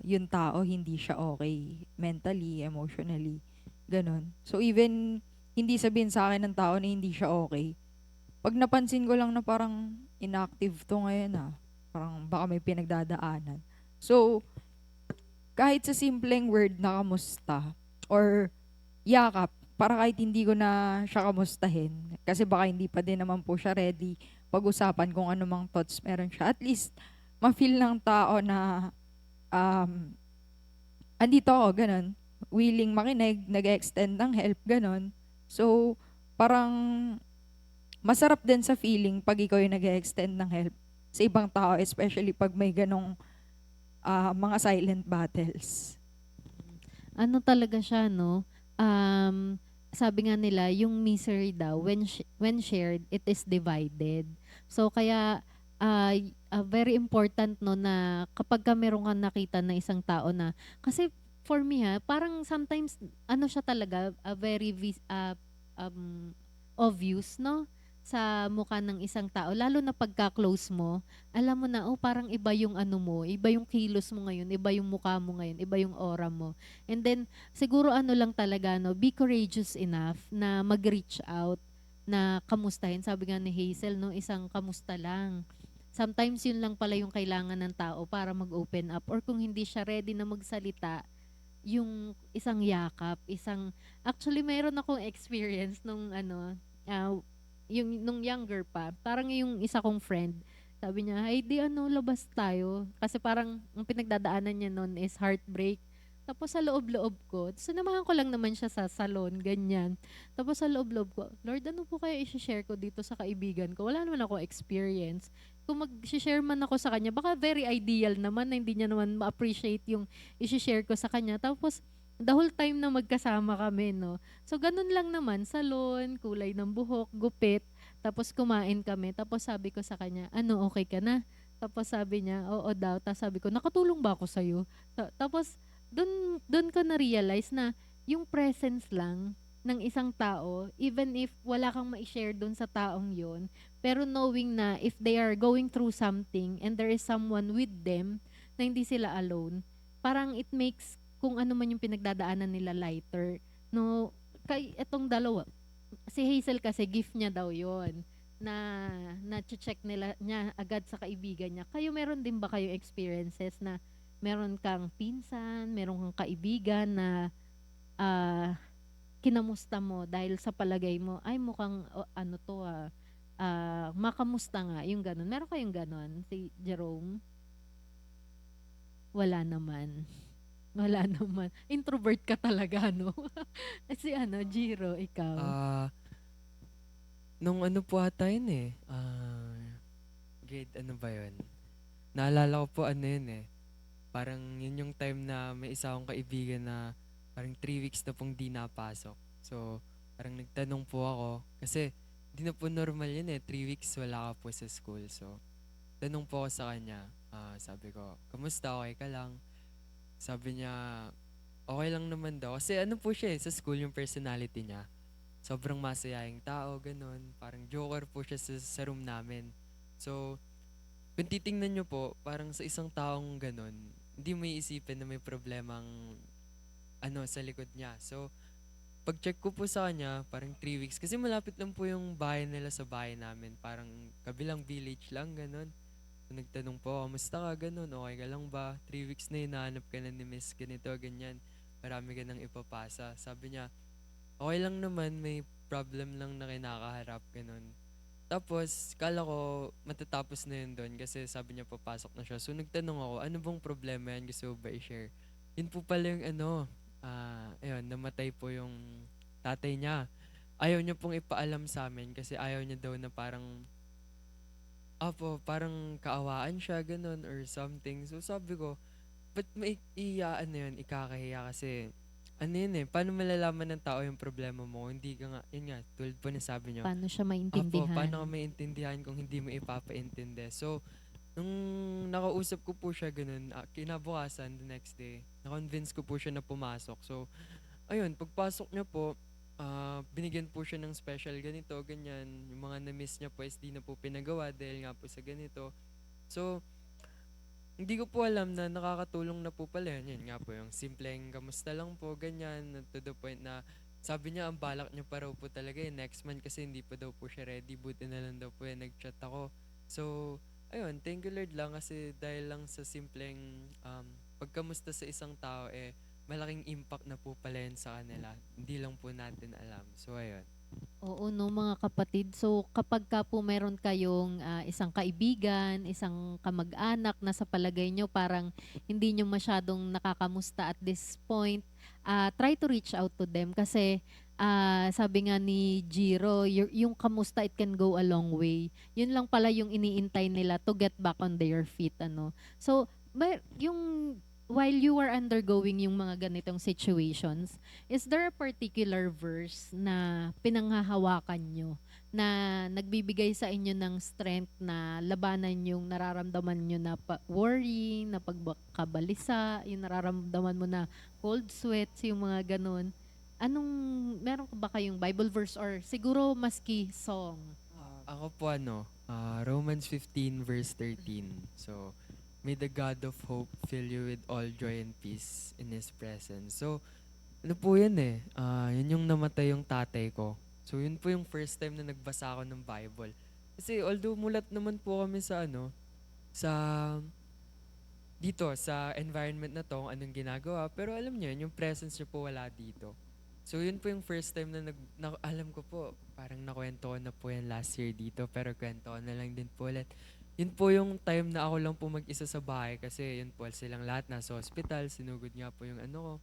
yung tao hindi siya okay mentally, emotionally, ganun. So even hindi sabihin sa akin ng tao na hindi siya okay, pag napansin ko lang na parang inactive to ngayon parang baka may pinagdadaanan. So, kahit sa simpleng word na kamusta or yakap, para kahit hindi ko na siya kamustahin, kasi baka hindi pa din naman po siya ready pag-usapan kung anumang thoughts meron siya. At least, ma-feel ng tao na andito ako, ganun. Willing makinig, nag-extend ng help, ganun. So, parang masarap din sa feeling pag ikaw yung nag-extend ng help sa ibang tao, especially pag may ganong mga silent battles. Ano talaga siya, no? Sabi nga nila, yung misery daw, when shared, it is divided. So, kaya, very important, no, na kapag ka meron kang nakita na isang tao na, kasi for me, parang sometimes, siya talaga, very obvious, no? Sa mukha ng isang tao, lalo na pagka-close mo, alam mo na, parang iba yung mo, iba yung kilos mo ngayon, iba yung mukha mo ngayon, iba yung aura mo. And then, siguro lang talaga, be courageous enough na mag-reach out, na kamustahin. Sabi nga ni Hazel, no, isang kamusta lang. Sometimes yun lang pala yung kailangan ng tao para mag-open up. Or kung hindi siya ready na magsalita, yung isang yakap, actually mayroon akong experience nung yung nung younger pa, parang yung isa kong friend, sabi niya, ay di ano, labas tayo. Kasi parang ang pinagdadaanan niya noon is heartbreak. Tapos sa loob-loob ko, sinamahan ko lang naman siya sa salon, ganyan. Tapos sa loob-loob ko, Lord, ano po kaya i-share ko dito sa kaibigan ko? Wala naman ako experience. Kung mag-share man ako sa kanya, baka very ideal naman na hindi niya naman ma-appreciate yung i-share ko sa kanya. Tapos, the whole time na magkasama kami, no? So, ganun lang naman, salon, kulay ng buhok, gupit, tapos kumain kami. Tapos sabi ko sa kanya, ano, okay ka na? Tapos sabi niya, oo daw. Tapos sabi ko, nakatulong ba ako sa'yo? Tapos, dun ko na-realize na yung presence lang ng isang tao, even if wala kang ma-share dun sa taong yon, pero knowing na if they are going through something and there is someone with them, na hindi sila alone, parang it makes kung ano man yung pinagdadaanan nila lighter. No, kay etong dalawa, si Hazel kasi gift niya daw yon na check nila niya agad sa kaibigan niya. Kayo meron din ba kayong experiences na meron kang pinsan, meron kang kaibigan na kinamusta mo dahil sa palagay mo, ay mukhang ano to makamusta nga, yung ganun. Meron kayong ganun, si Jerome? Wala naman. Wala naman. Introvert ka talaga, no? Si Jiro, ikaw. Nung ano po ata yun eh. Grade ano ba yun? Naalala ko po ano yun eh. Parang yun yung time na may isa akong kaibigan na parang 3 weeks na pong di napasok. So, parang nagtanong po ako. Kasi, di na po normal yun eh. 3 weeks wala ka po sa school. So, tanong po ako sa kanya. Sabi ko, kamusta? Okay ka lang? Sabi niya, okay lang naman daw. Kasi ano po siya eh, sa school yung personality niya. Sobrang masayahing tao, ganun. Parang joker po siya sa room namin. So, kung titingnan nyo po, parang sa isang taong ganun, hindi mo iisipin na may problemang sa likod niya. So, pag-check ko po sa kanya, parang 3 weeks. Kasi malapit lang po yung bahay nila sa bahay namin. Parang kabilang village lang, ganun. So, nagtanong po, kamusta ka, ganun? Okay ka lang ba? 3 weeks na hinahanap ka na ni Miss ganito, ganyan. Marami ka nang ipapasa. Sabi niya, okay lang naman, may problem lang na kinakaharap, ganun. Tapos, kala ko matatapos na yun doon kasi sabi niya papasok na siya. So, nagtanong ako, ano bang problema yan? Gusto mo ba i-share? Yun po pala yung ayun, namatay po yung tatay niya. Ayaw niya pong ipaalam sa amin kasi ayaw niya daw na parang kaawaan siya, ganun, or something. So, sabi ko, ba't may ikakahiya kasi yun eh, paano malalaman ng tao yung problema mo? Hindi ka nga, yun nga, tulad po na sabi niyo, Paano siya maintindihan? paano ka maintindihan kung hindi mo ipapaintindi? So, nung nakausap ko po siya ganun, kinabukasan, the next day, na-convince ko po siya na pumasok. So, ayun, pagpasok niya po, binigyan po siya ng special ganito, ganyan. Yung mga na-miss niya po is di na po pinagawa dahil nga po sa ganito. So, hindi ko po alam na nakakatulong na po pala yun. Yun nga po, yung simpleng kamusta lang po, ganyan, to the point na sabi niya, ang balak niya pa raw po talaga next month kasi hindi pa daw po siya ready. Buti na lang daw po nag-chat ako. So, ayun, thank you Lord lang kasi dahil lang sa simpleng pagkamusta sa isang tao, malaking impact na po pala yun sa kanila. Hindi lang po natin alam. So, ayun. Oo, no, mga kapatid. So, kapag ka po meron kayong isang kaibigan, isang kamag-anak na sa palagay nyo parang hindi nyo masyadong nakakamusta at this point, try to reach out to them kasi sabi nga ni Jiro, yung kamusta it can go a long way. Yun lang pala yung iniintay nila to get back on their feet. So, yung while you are undergoing yung mga ganitong situations, is there a particular verse na pinanghahawakan nyo na nagbibigay sa inyo ng strength na labanan yung nararamdaman nyo na worry, na pagkabalisa, yung nararamdaman mo na cold sweats, yung mga ganun? Meron ba kayong Bible verse or siguro maski song? Ako po Romans 15 verse 13. So, may the God of hope fill you with all joy and peace in His presence. So, ano po yun yun yung namatay yung tatay ko. So, yun po yung first time na nagbasa ako ng Bible. Kasi although mulat naman po kami dito, sa environment na to, anong ginagawa, pero alam niyo, yung presence niyo po wala dito. So yun po yung first time na alam ko po, parang nakwento ko na po yan last year dito, pero kwento ko na lang din po ulit. Yun po yung time na ako lang po mag-isa sa bahay kasi yun po silang lahat nasa hospital, sinugod nga po yung ano ko.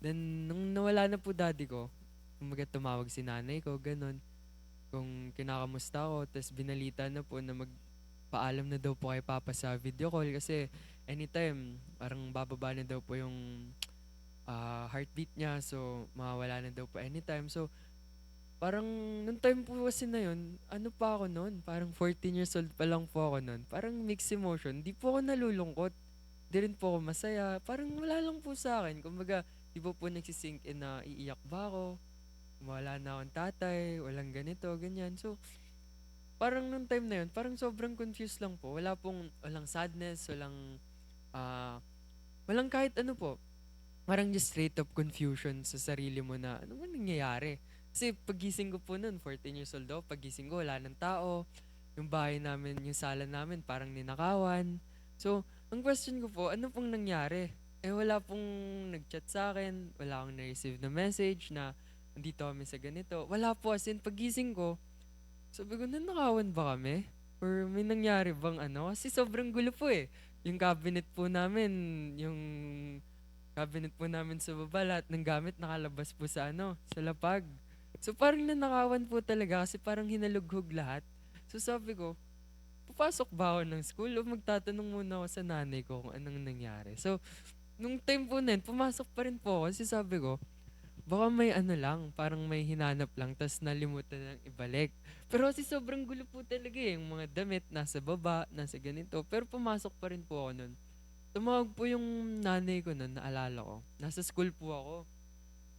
Then nung nawala na po daddy ko, kumaga tumawag si nanay ko, ganun. Kung kinakamusta ako, tapos binalita na po na magpaalam na daw po kay Papa sa video call kasi anytime, parang bababa na daw po yung heartbeat niya, so mawawala na daw po anytime. So parang nung time po kasi na yun, ano pa ako noon, parang 14 years old pa lang po ako noon. Parang mixed emotion, di po ako nalulungkot, di rin po ako masaya, parang wala lang po sa akin. Kumbaga, di po nagsisink in na iiyak ba ako, wala na akong tatay, walang ganito, ganyan. So parang nung time na yun, parang sobrang confused lang po. Walang sadness, walang kahit ano po. Parang just straight up confusion sa sarili mo na ano ba nangyayari? Kasi pagising ko po noon, 14 years old ako, pagising ko wala ng tao. Yung bahay namin, yung sala namin parang ninakawan. So, ang question ko po, ano pong nangyari? Wala pong nag-chat sa akin, wala akong na-receive na message na andito kami sa ganito. Wala po, as in pagising ko, sabi ko, nanakawan ba kami? Or may nangyari bang ano? Kasi sobrang gulo po eh. Yung cabinet po namin, yung cabinet po namin sa baba, lahat ng gamit nakalabas po sa ano, sa lapag. So parang nanakawan po talaga kasi parang hinalughog lahat. So sabi ko, papasok ba ako ng school o magtatanong muna ako sa nanay ko kung anong nangyari. So, nung time po na yun, pumasok pa rin po ako kasi sabi ko, baka may ano lang, parang may hinanap lang, tas nalimutan lang ibalik. Pero kasi sobrang gulo po talaga eh, yung mga damit nasa baba, nasa ganito. Pero pumasok pa rin po ako nun. Tumawag po yung nanay ko nun, naalala ko. Nasa school po ako.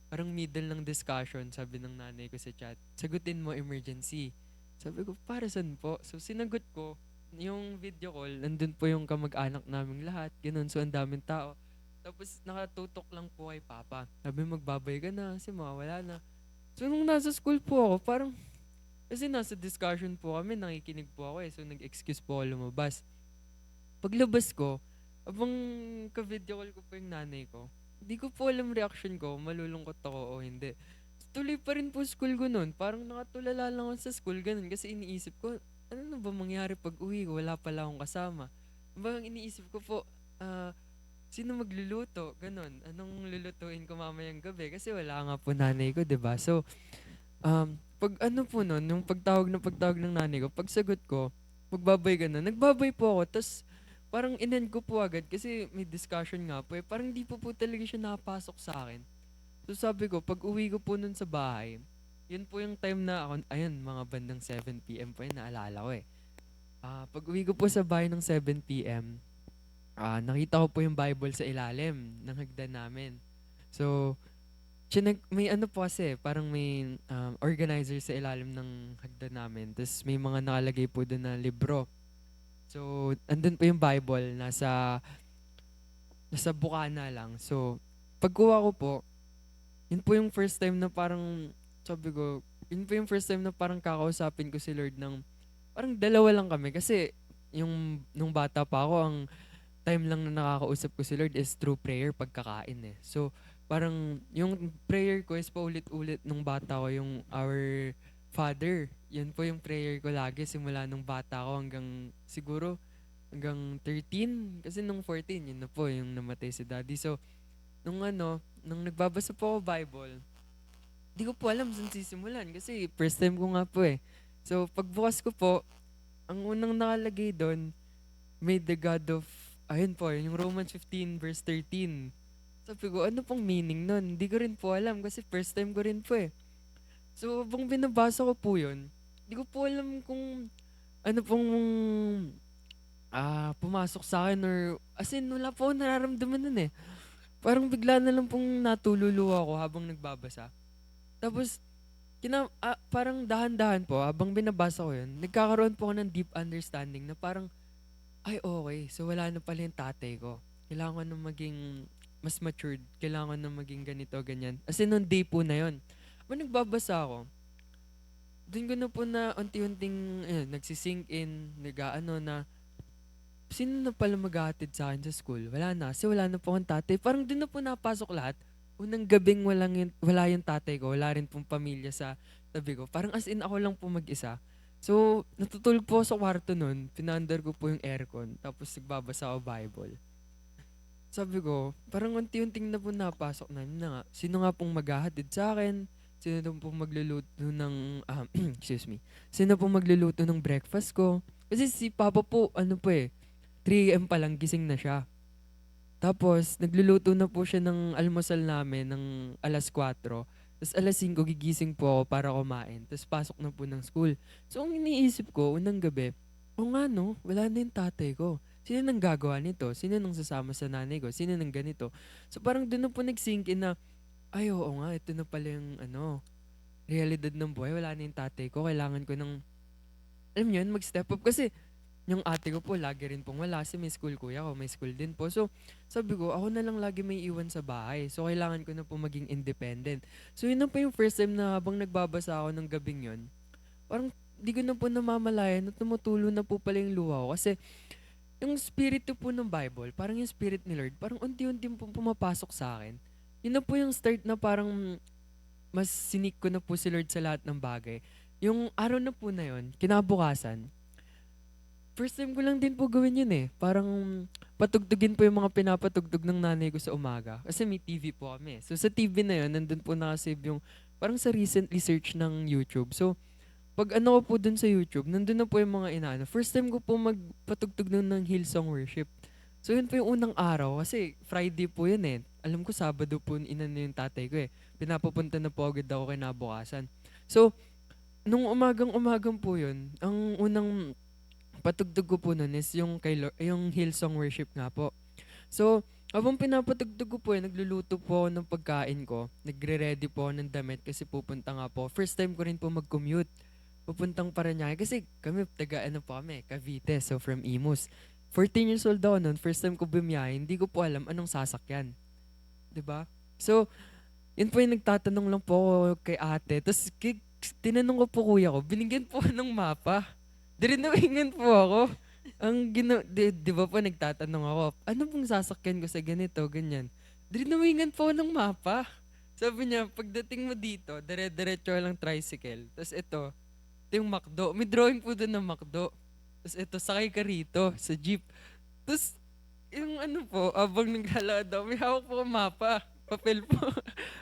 Parang middle ng discussion, sabi ng nanay ko sa chat, sagutin mo emergency. Sabi ko, para saan po? So sinagot ko, yung video call, nandun po yung kamag-anak naming lahat, ganun, so ang daming tao. Tapos nakatutok lang po kay Papa. Sabi magbabay ka na kasi mawawala na. So nung nasa school po ako, parang, kasi nasa discussion po kami, nakikinig po ako eh, so nag-excuse po ako lumabas. Paglabas ko, abang ka-video call ko po yung nanay ko, hindi ko po alam reaction ko, malulungkot ako o hindi. Tuloy pa rin po school ko nun. Parang nakatulala lang ako sa school, ganun. Kasi iniisip ko, ano na ba mangyari pag uwi ko? Wala pala akong kasama. Bang iniisip ko po, sino magluluto? Ganun. Anong lulutuin ko mamayang gabi? Kasi wala nga po nanay ko, 'di ba? So, pag ano po nun, yung pagtawag ng nanay ko, pag sagot ko, magbabay ka na. Nagbabay po ako, tapos parang inend ko po agad kasi may discussion nga po eh. Parang di po talaga siya nakapasok sa akin. So sabi ko, pag uwi ko po nun sa bahay, yun po yung time na ako, ayun, mga bandang 7 p.m. po yun, naalala ko eh. Pag uwi ko po sa bahay ng 7 p.m., nakita ko po yung Bible sa ilalim ng hagdan namin. So, may ano po kasi, parang may organizer sa ilalim ng hagdan namin. Tapos may mga nakalagay po doon na libro. So, andun po yung Bible, nasa bukana lang. So, pagkuha ko po, yun po yung first time na parang, sabi ko, yun po yung first time na parang kakausapin ko si Lord ng, parang dalawa lang kami. Kasi, nung bata pa ako, ang time lang na nakakausap ko si Lord is through prayer pagkakain eh. So, parang yung prayer ko is paulit-ulit nung bata ko, yung Our Father. Yun po yung prayer ko lagi simula nung bata ko hanggang 13. Kasi nung 14, yun na po yung namatay si Daddy. So, nung nagbabasa po ako Bible, di ko po alam saan sisimulan kasi first time ko nga po eh. So, pagbukas ko po, ang unang nakalagay doon, may the God of, ayun po, yung Romans 15 verse 13. Sabi ko, ano pong meaning nun? Hindi ko rin po alam kasi first time ko rin po eh. So, habang binabasa ko po yun, di ko po alam kung ano pong pumasok sa akin or, as in, wala po akong nararamdaman nun eh. Parang bigla na lang pong natululuwa ako habang nagbabasa. Tapos, parang dahan-dahan po, habang binabasa ko yun, nagkakaroon po ako ng deep understanding na parang, ay okay, so wala na pala yung tatay ko. Kailangan ko na maging mas matured. Kailangan ko na maging ganito, ganyan. As in, nung day po na yun, habang nagbabasa ako, doon ko na po na unti-unting nagsisink in, na, sino na pala maghahatid sa akin sa school? Wala na. Kasi wala na po akong tatay. Parang doon na po napasok lahat. unang gabing wala yung tatay ko, wala rin pong pamilya sa tabi ko. Parang as in ako lang po mag-isa. So, natutulog po ako sa kwarto nun, pinaandar ko po yung aircon, tapos nagbabasa ako Bible. Sabi ko, parang unti-unting na po napasok na, yun na nga, sino nga pong maghahatid sa akin? Sino daw pong magluluto ng, excuse me, sino pong magluluto ng breakfast ko? Kasi si Papa po, ano po 3 AM pa lang gising na siya. Tapos, nagluluto na po siya ng almusal namin ng 4:00. Tapos 5:00 gigising po ako para kumain. Tapos pasok na po ng school. So, ang iniisip ko, unang gabi, o nga no, wala na yung tatay ko. Sino nang gagawa nito? Sino nang sasama sa nanay ko? Sino nang ganito? So, parang doon na po nag-sink in na, ay, oo nga, ito na pala yung realidad ng buhay. Wala na yung tatay ko. Kailangan ko ng, alam niyo yun, mag-step up. Kasi, yung ate ko po, lagi rin pong wala. Kasi may school kuya ko, may school din po. So, sabi ko, ako na lang lagi may iwan sa bahay. So, kailangan ko na po maging independent. So, yun na po yung first time na habang nagbabasa ako ng gabing yun, parang di ko na po namamalayan na tumutulo na po pala yung luha ko. Kasi, yung spirit po ng Bible, parang yung spirit ni Lord, parang unti-unti po pumapasok sa akin. Yun na po yung start na parang mas sinik ko na po si Lord sa lahat ng bagay. Yung araw na po na yun, kinabukasan, first time ko lang din po gawin yun Parang patugtugin po yung mga pinapatugtog ng nanay ko sa umaga. Kasi may TV po kami. So sa TV na yun, nandun po nakasave yung parang sa recent research ng YouTube. So pag ko po dun sa YouTube, nandun na po yung mga inaano. First time ko po magpatugtog ng Hillsong Worship. So yun po yung unang araw. Kasi Friday po yun Alam ko Sabado po inano yung tatay ko Pinapapunta na po agad ako kinabukasan. So, nung umagang po yun, ang unang patugtog ko po nun is yung yung Hillsong Worship nga po. So, habang pinapatugtog ko po nagluluto po ako ng pagkain ko. Nagre-ready po ako ng damit kasi pupunta nga po. First time ko rin po mag-commute. Pupuntang Parañaque kasi kami po kami, Cavite, so from Imus. 14 years old ako noon, first time ko bumiyahe, hindi ko po alam anong sasakyan. 'Di ba? So, yun po yung nagtatanong lang po ako kay ate. Tapos tinanong ko po kuya ko, binigyan po ng mapa. Dirinawingan po ako. Di ba po nagtatanong ako, ano pong sasakyan ko sa ganito, ganyan. Dirinawingan po ng mapa. Sabi niya, pagdating mo dito, dire-diretso lang tricycle. Tapos ito yung McDo. May drawing po doon ng McDo. Tapos ito, sakay ka rito sa jeep. Tapos, yung abang naglalakad ako, may hawak po akong mapa. Papel po.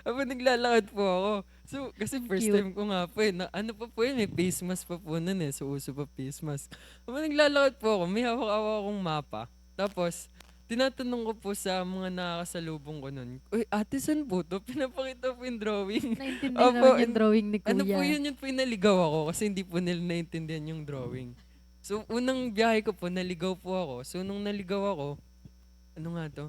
Habang naglalakad po ako. So, kasi first time ko nga po na pa po yun face mask pa po nun So, uso pa face mask. Habang naglalakad po ako, may hawak-hawak akong mapa. Tapos, tinatanong ko po sa mga nakakasalubong ko nun, uy, ate, saan po to? Pinapakita po yung drawing. Naintindihan naman yung drawing ni Kuya. Ano po yun po yung naligaw ako kasi hindi po nila naintindihan yung drawing. So, unang biyahe ko po, naligaw po ako. So, nung naligaw ako, ano nga to?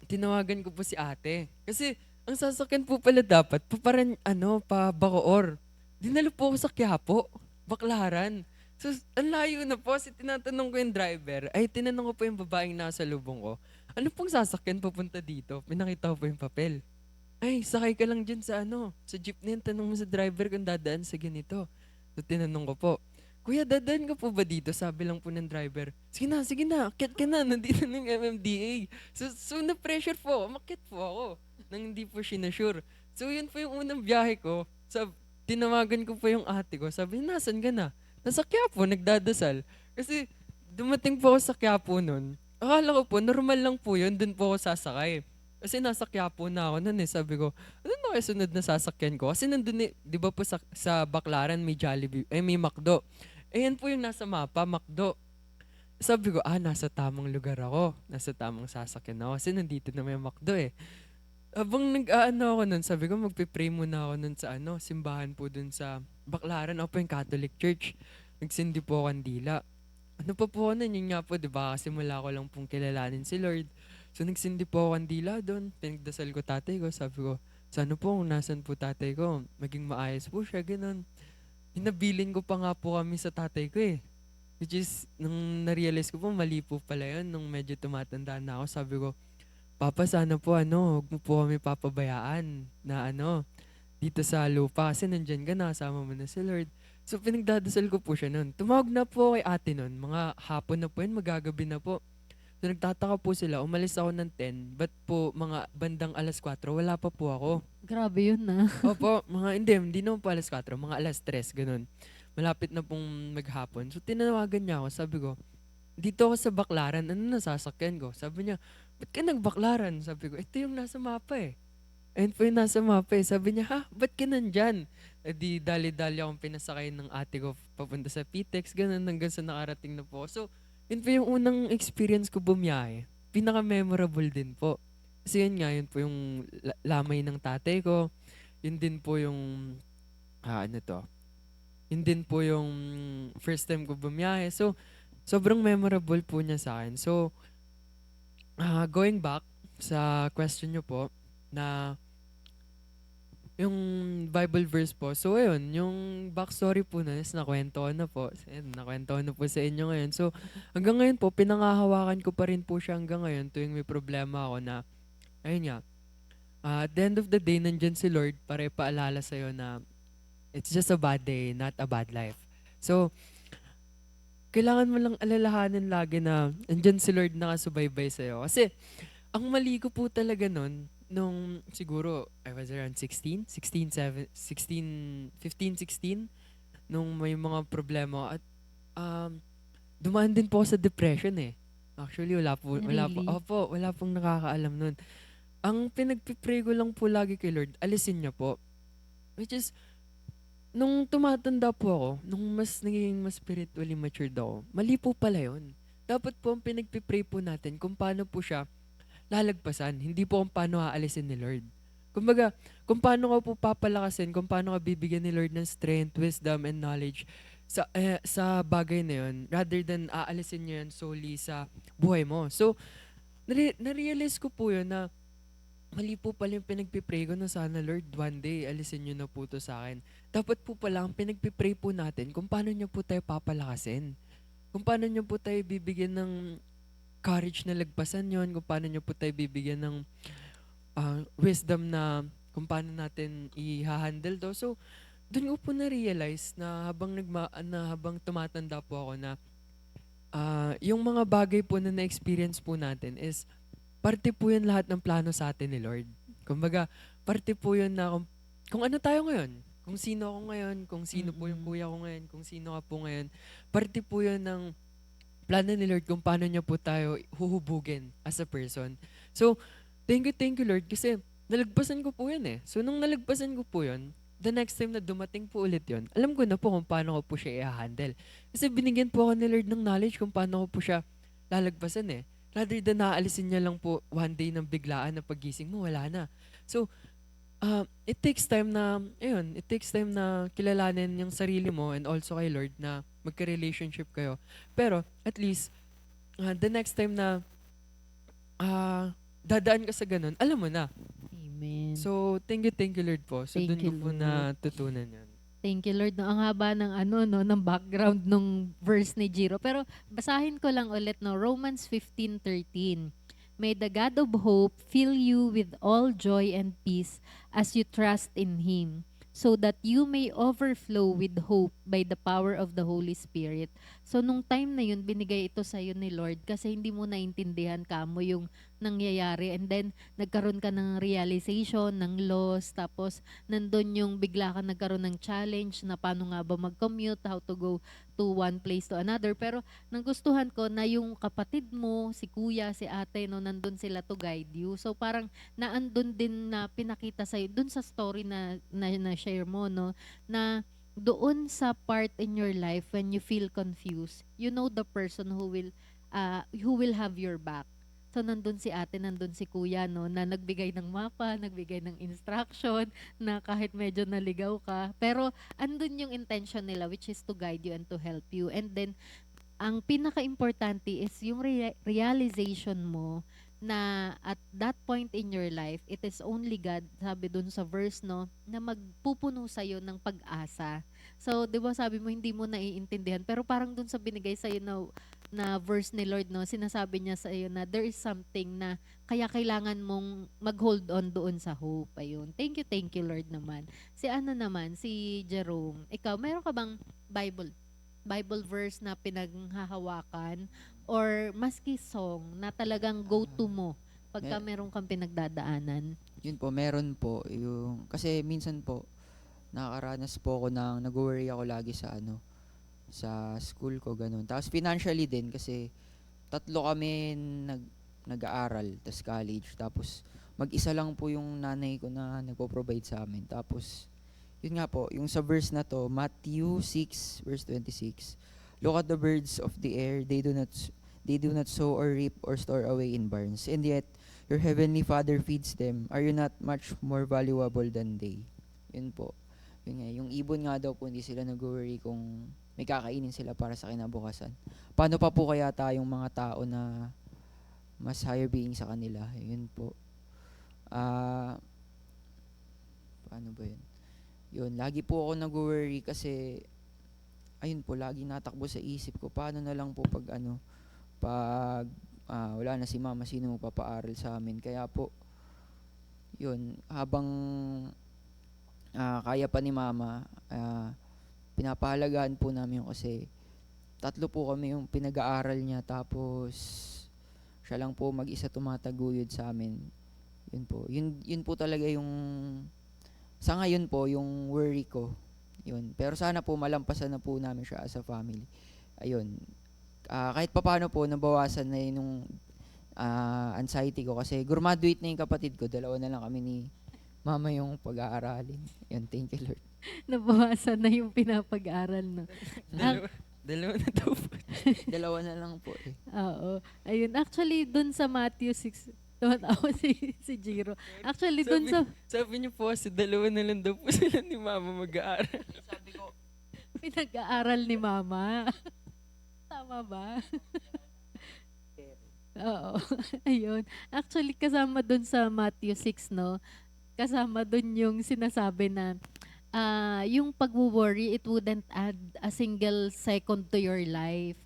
Tinawagan ko po si ate. Kasi, ang sasakyan po pala dapat, pa Bacoor. Dinalo po ako sa Quiapo, Baclaran. So, ang layo na po. Kasi tinatanong ko yung driver, tinanong ko po yung babaeng nasa lubong ko, ano pong sasakyan papunta dito? Pinakita ko po yung papel. Ay, sakay ka lang dyan sa sa jeep na yan. Tanong mo sa driver kung dadaan sa ganito. So, tinanong ko po, Kuya, dadaan ka po ba dito? Sabi lang po ng driver, sige na, akyat ka na, nandito ng MMDA. So na-pressure po ako, makyat po ako, nang hindi po sinasure. So, yun po yung unang biyahe ko. Tinawagan ko po yung ate ko, sabi, nasan ka na? Nasa Quiapo, nagdadasal. Kasi dumating po ako sa Quiapo nun. Akala ko po, normal lang po yun, dun po ako sasakay. Kasi nasa Quiapo na ako nun Sabi ko, ano na kayo sunod na sasakyan ko? Kasi nandun di ba po sa Baclaran may Jollibee, may McDo. Yan po yung nasa mapa, McDo. Sabi ko, nasa tamang lugar ako. Nasa tamang sasakyan ako. Kasi nandito na may McDo Habang ako nun, sabi ko, magpipray muna ako nun sa simbahan po dun sa Baclaran. Ako po yung Catholic Church. Nagsindi po ako kandila. Ano pa po nun? Yun nga po, diba? Kasi mula ko lang pong kilalanin si Lord. So, nagsindi po ako kandila doon. Pinagdasal ko tatay ko. Sabi ko, sana po kung nasan po tatay ko, maging maayos po siya, ganun. Hinabilin ko pa nga po kami sa tatay ko Which is, nung na-realize ko po, mali po pala yun. Nung medyo tumatanda na ako, sabi ko, Papa, sana po huwag mo po kami papabayaan na dito sa lupa. Kasi nandyan ka, nakasama mo na si Lord. So, pinagdadasal ko po siya noon. Tumawag na po kay ate noon. Mga hapon na po yun, magagabi na po. So nagtataka po sila, umalis ako ng 10, ba't po mga bandang alas 4, wala pa po ako. Grabe yun na. Opo, hindi naman po alas 4, mga alas 3, ganun. Malapit na pong maghapon. So tinawagan niya ako, sabi ko, dito ako sa Baklaran, ano nasasakyan ko? Sabi niya, ba't ka nagbaklaran? Sabi ko, ito yung nasa mapa eh. Ayun po yung nasa mapa eh. Sabi niya, ha? Ba't ka nandyan? Eh di dali-dali akong pinasakay ng ate ko papunta sa PTEX, ganun hanggang sa nakarating na po. So, yun po yung unang experience ko bumiyahe. Pinaka-memorable din po. Kasi yun nga, yun po yung lamay ng tatay ko. Yun din po yung, yun din po yung first time ko bumiyahe. So, sobrang memorable po niya sa akin. So, going back sa question nyo po, na yung Bible verse po. So, ayun, yung backstory po na is nakwento ko na po. Ayun, nakwento ko na po sa inyo ngayon. So, hanggang ngayon po, pinangahawakan ko pa rin po siya hanggang ngayon tuwing may problema ako na, ayun nga, at the end of the day, nandyan si Lord para ipaalala sa'yo na it's just a bad day, not a bad life. So, kailangan mo lang alalahanin lagi na nandyan si Lord nakasubaybay sa'yo. Kasi, ang mali ko po talaga nun, nung siguro, I was around 16, 15, 16, nung may mga problema. At dumaan din po ako sa depression eh. Actually, wala Really? pong nakakaalam nun. Ang pinagpipray ko lang po lagi kay Lord, alisin niya po. Which is, nung tumatanda po ako, nung naging mas spiritually matured ako, mali po pala yun. Dapat po ang pinagpipray po natin kung paano po siya lalagpasan, hindi po kung paano aalisin ni Lord. Kumbaga, kung paano ka po papalakasin, kung paano ka bibigyan ni Lord ng strength, wisdom, and knowledge sa bagay na yun, rather than aalisin niya yun solely sa buhay mo. So, narealize ko po yun na mali po pala yung pinagpipray ko na sana Lord, one day, alisin niyo na po to sa akin. Dapat po pala ang pinagpipray po natin kung paano niyo po tayo papalakasin. Kung paano niyo po tayo bibigyan ng courage na lagpasan yon, kung paano niyo po tayo bibigyan ng wisdom na kung paano natin i-handle to. So, doon ko po na-realize na habang tumatanda po ako na yung mga bagay po na na-experience po natin is parte po yun lahat ng plano sa atin ni Lord. Kumbaga, parte po yun na kung ano tayo ngayon, kung sino ako ngayon, kung sino po yung kuya ko ngayon, kung sino ka po ngayon, parte po yun ng plano ni Lord kung paano niya po tayo huhubugin as a person. So, thank you Lord kasi nalagpasan ko po yun eh. So, nung nalagpasan ko po yun, the next time na dumating po ulit yun, alam ko na po kung paano ko po siya i-handle. Kasi binigyan po ako ni Lord ng knowledge kung paano ko po siya lalagpasan eh. Rather than naalisin niya lang po one day ng biglaan na pagising mo, wala na. So, it takes time na kilalanin yung sarili mo and also kay Lord na magka-relationship kayo. Pero, at least, the next time na dadaan ka sa ganun, alam mo na. Amen. So, thank you Lord po. So, Thank doon you, ko po Lord. natutunan yan. Thank you, Lord. No, ang haba ng ng background ng verse ni Jiro. Pero basahin ko lang ulit, no, Romans 15:13. May the God of hope fill you with all joy and peace as you trust in Him, so that you may overflow with hope by the power of the Holy Spirit. So, nung time na yun, binigay ito sa'yo ni Lord kasi hindi mo naintindihan kamo yung nangyayari. And then, nagkaroon ka ng realization, ng loss, tapos nandun yung bigla ka nagkaroon ng challenge na paano nga ba mag-commute, how to go to one place to another. Pero nagustuhan ko na yung kapatid mo, si kuya, si ate, no, nandun sila to guide you. So parang naandun din na pinakita sa'yo, dun sa story na share mo, no, na doon sa part in your life when you feel confused, you know the person who will have your back. So, nandun si ate, nandun si kuya, no, na nagbigay ng mapa, nagbigay ng instruction, na kahit medyo naligaw ka. Pero, andun yung intention nila, which is to guide you and to help you. And then, ang pinaka-importante is yung realization mo na at that point in your life, it is only God, sabi dun sa verse, no, na magpupuno sa'yo ng pag-asa. So, di ba sabi mo, hindi mo naiintindihan, pero parang dun sa binigay sa'yo na verse ni Lord, no, sinasabi niya sa'yo na there is something na kaya kailangan mong mag-hold on doon sa hope. Ayun. Thank you Lord naman. Si Jerome, ikaw, meron ka bang Bible verse na pinaghahawakan or maski song na talagang go-to mo pagka Me- meron kang pinagdadaanan? Yun po, meron po. Kasi minsan po, nakakaranas po ako ng nag-worry ako lagi sa sa school ko, ganun. Tapos financially din kasi tatlo kami nag-aaral, tas college. Tapos mag-isa lang po yung nanay ko na nagpo-provide sa amin. Tapos yun nga po, yung sa verse na to, Matthew 6 verse 26. Look at the birds of the air, they do not sow or reap or store away in barns, and yet your heavenly Father feeds them. Are you not much more valuable than they? Yun po. Yun nga, yung ibon nga daw po hindi sila nag-worry kung may kakainin sila para sa kinabukasan. Paano pa po kaya tayong mga tao na mas higher being sa kanila? Yun po. Paano ba yun? Yun, lagi po ako nag-worry kasi ayun po, lagi natakbo sa isip ko. Paano na lang po pag wala na si mama, sino magpapaaral sa amin? Kaya po, yun, habang kaya pa ni mama, pinapahalagaan po namin yun kasi tatlo po kami yung pinag-aaral niya, tapos siya lang po mag-isa tumataguyod sa amin. Yun po. Yun po talaga yung sa ngayon po yung worry ko. Yun. Pero sana po malampasan na po namin siya as a family. Ayun. Kahit papaano po nabawasan na yung anxiety ko kasi graduate na yung kapatid ko. Dalawa na lang kami ni mama yung pag-aaralin. Yun, thank you Lord. Nabawasan na yung pinapag-aral, no? Dalawa na daw po. Dalawa na lang po eh. Oo. Ayun. Actually, dun sa Matthew 6, tumatawa si Jiro. Actually, dun sa Sabi niyo po kasi dalawa na lang daw po sila ni mama mag-aaral. Sabi ko, pinag-aaral ni Mama. Tama ba? Oo. Ayun. Actually, kasama dun sa Matthew 6, no? Kasama dun yung sinasabi na yung pag-worry, it wouldn't add a single second to your life.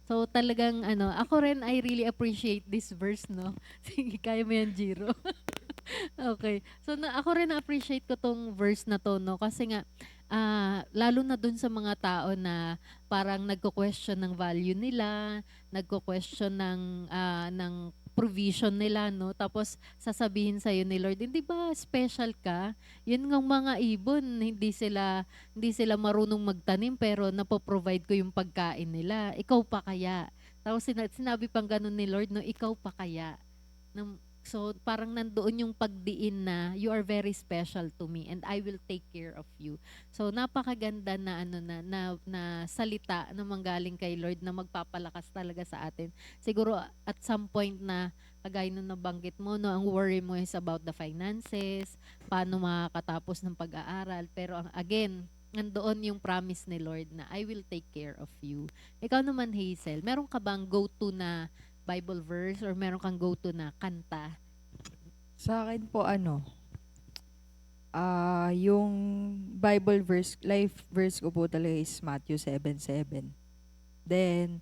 So talagang ako rin, I really appreciate this verse, no? Sige, kaya mo yan, Jiro. Okay. So ako rin na-appreciate ko tong verse na to, no? Kasi nga, lalo na dun sa mga tao na parang nagko-question ng value nila, nagko-question ng provision nila, no? Tapos sasabihin sa'yo ni Lord, hindi ba special ka? Yun ng mga ibon, hindi sila marunong magtanim pero napoprovide ko yung pagkain nila. Ikaw pa kaya? Tapos sinabi pang ganun ni Lord, no? Ikaw pa kaya? So parang nandoon yung pagdiin na you are very special to me and I will take care of you. So napakaganda na na salita na manggaling kay Lord na magpapalakas talaga sa atin. Siguro at some point na kagaya nung nabanggit mo, no, ang worry mo is about the finances, paano makakatapos ng pag-aaral, pero again, nandoon yung promise ni Lord na I will take care of you. Ikaw naman, Hazel, meron ka bang go-to na Bible verse or meron kang go-to na kanta? Sa akin po yung Bible verse, life verse ko po talaga is Matthew 7:7. Then,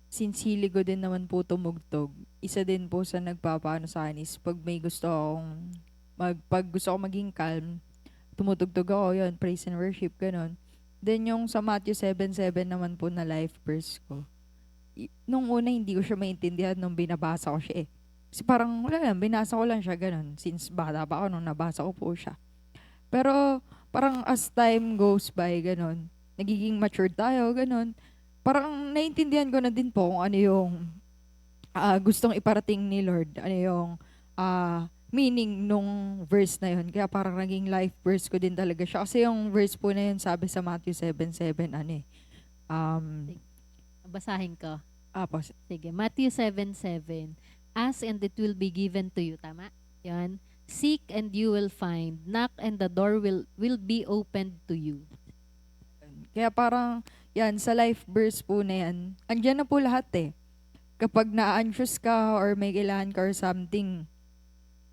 since hilig ko din naman po tumugtog, isa din po sa nagpapaano sa akin is pag may gusto pag gusto ko maging calm, tumutugtog ako, yun, praise and worship, ganun. Then yung sa Matthew 7:7 naman po na life verse ko, nung una hindi ko siya maintindihan nung binabasa ko siya eh. Kasi parang wala lang, binasa ko lang siya ganun. Since bata pa ako nung nabasa ko po siya. Pero parang as time goes by, ganun, nagiging mature tayo, ganun. Parang naintindihan ko na din po kung ano yung gustong iparating ni Lord. Ano yung meaning nung verse na yun. Kaya parang naging life verse ko din talaga siya. Kasi yung verse po na yun, sabi sa Matthew 7:7, Basahin ko. po, Sige, Matthew 7:7. Ask and it will be given to you. Tama? Yan. Seek and you will find. Knock and the door will be opened to you. kaya parang, yan, sa life verse po na yan, andyan na po lahat eh. Kapag na-anxious ka or may kailangan ka or something,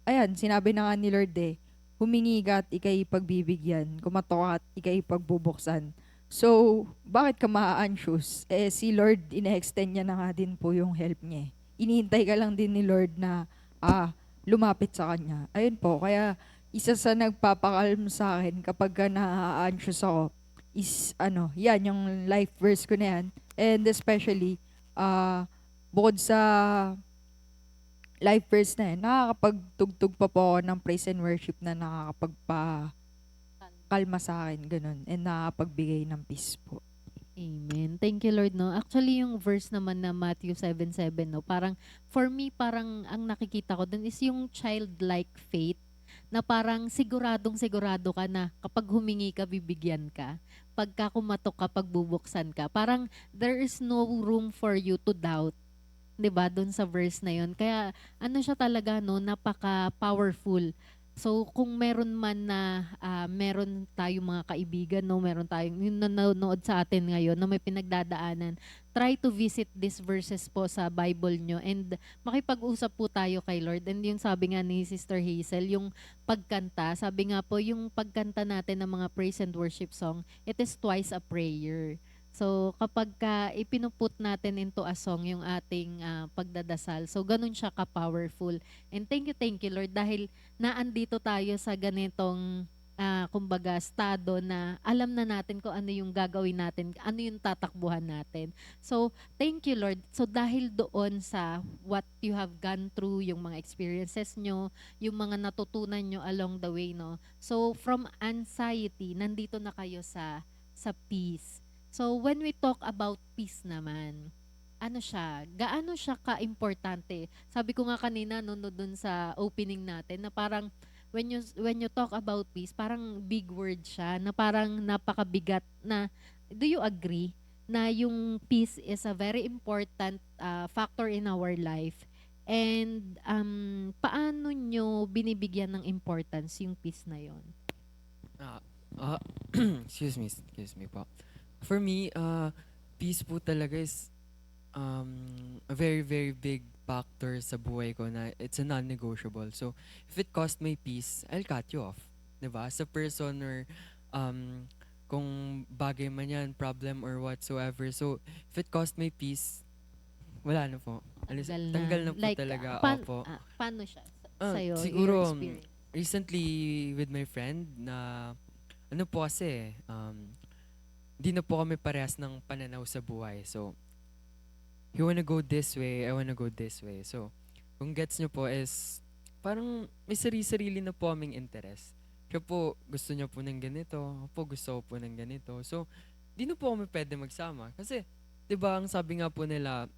ayan, sinabi na nga ni Lord eh, humingi ka at ikay pagbibigyan, kumato ka at ikay pagbubuksan. So, bakit ka ma-anxious? Eh, si Lord, ina-extend niya na nga din po yung help niya. Inihintay ka lang din ni Lord na lumapit sa Kanya. Ayun po, kaya isa sa nagpapakalm sa akin kapag ka na-anxious ako is, yan, yung life verse ko na yan. And especially, bukod sa live verse na yun, nakakapagtugtog pa po ako ng praise and worship na nakakapagpa-kalma sa akin, ganun. And nakakapagbigay ng peace po. Amen. Thank you, Lord, no? Actually, yung verse naman na Matthew 7:7, no? Parang, for me, parang ang nakikita ko dun is yung childlike faith na parang sigurado ka na kapag humingi ka, bibigyan ka. Pagka kumatok ka, pagbubuksan ka. Parang there is no room for you to doubt. 'Di ba doon sa verse na yon, kaya ano siya talaga, no, napaka-powerful. So kung meron man na meron tayong mga kaibigan, no, meron tayong yung nanonood sa atin ngayon na may pinagdadaanan, try to visit these verses po sa Bible nyo and makipag-usap po tayo kay Lord. And yung sabi nga ni Sister Hazel, yung pagkanta, sabi nga po yung pagkanta natin ng mga praise and worship song, it is twice a prayer. So kapag ka ipinuput natin into a song yung ating pagdadasal, so ganun siya ka-powerful. And thank you Lord, dahil naandito tayo sa ganitong kumbaga estado na alam na natin kung ano yung gagawin natin, ano yung tatakbuhan natin. So thank you Lord. So dahil doon sa what you have gone through, yung mga experiences nyo, yung mga natutunan nyo along the way, no. So from anxiety, nandito na kayo sa peace. So when we talk about peace naman, ano siya, gaano siya ka-importante? Sabi ko nga kanina dun sa opening natin na parang when you talk about peace, parang big word siya na parang napakabigat na. Do you agree na yung peace is a very important factor in our life? And paano nyo binibigyan ng importance yung peace na yon? Ah, ah, excuse me po. For me, peace po talaga is a very, very big factor sa buhay ko na it's a non-negotiable. So, if it cost my peace, I'll cut you off. Diba? As a person or kung bagay man yan, problem or whatsoever. So, if it cost my peace, wala na po. Tanggal na po Like, talaga. Opo. Paano siya sa'yo, Siguro, your experience? recently with my friend na ano po kasi, di na po kami parehas ng pananaw sa buhay. So, you wanna go this way, I wanna go this way. So, kung gets nyo po is, parang may sarili-sarili na po aming interest. Siya po, gusto niya po ng ganito. Ako po, gusto ko po ng ganito. So, di na po kami pwede magsama. Kasi, di ba, ang sabi nga po nila,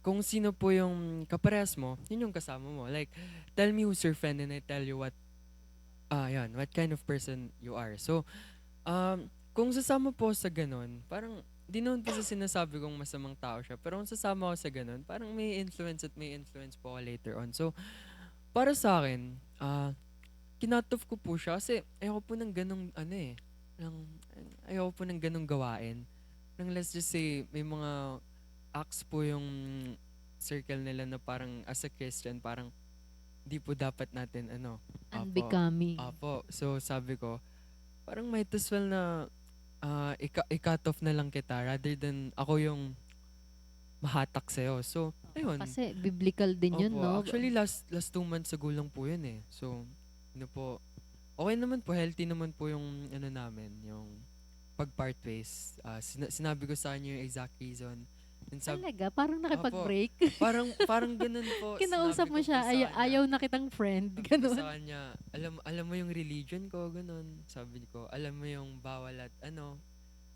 kung sino po yung kaparehas mo, yun yung kasama mo. Like, tell me who's your friend and I tell you what kind of person you are. So, kung sasama po sa ganun, parang di naman po sa sinasabi kong masamang tao siya. Pero kung sasama ko sa ganun, parang may influence po ako later on. So, para sa akin, kinatof ko po siya kasi ayoko po ng ganung ayoko po ng ganung gawain. Let's just say, may mga acts po yung circle nila na parang as a Christian, parang di po dapat natin Unbecoming. Apo. So sabi ko, parang might as well na i-cut off na lang kita rather than ako yung mahatak sa'yo. So, ayun. Kasi biblical din yun, Opo. no? Actually, last 2 months ago lang po yun eh. So, okay naman po, healthy naman po yung namin, yung pag-part ways. Sinabi ko sa kanya yung exact reason. Talaga? Parang nakipag-break? Parang ganun po. Kinausap mo siya, ayaw na kitang friend. Sabi ko Ganun. sa kanya, alam mo yung religion ko, ganun. Sabi ko, alam mo yung bawal at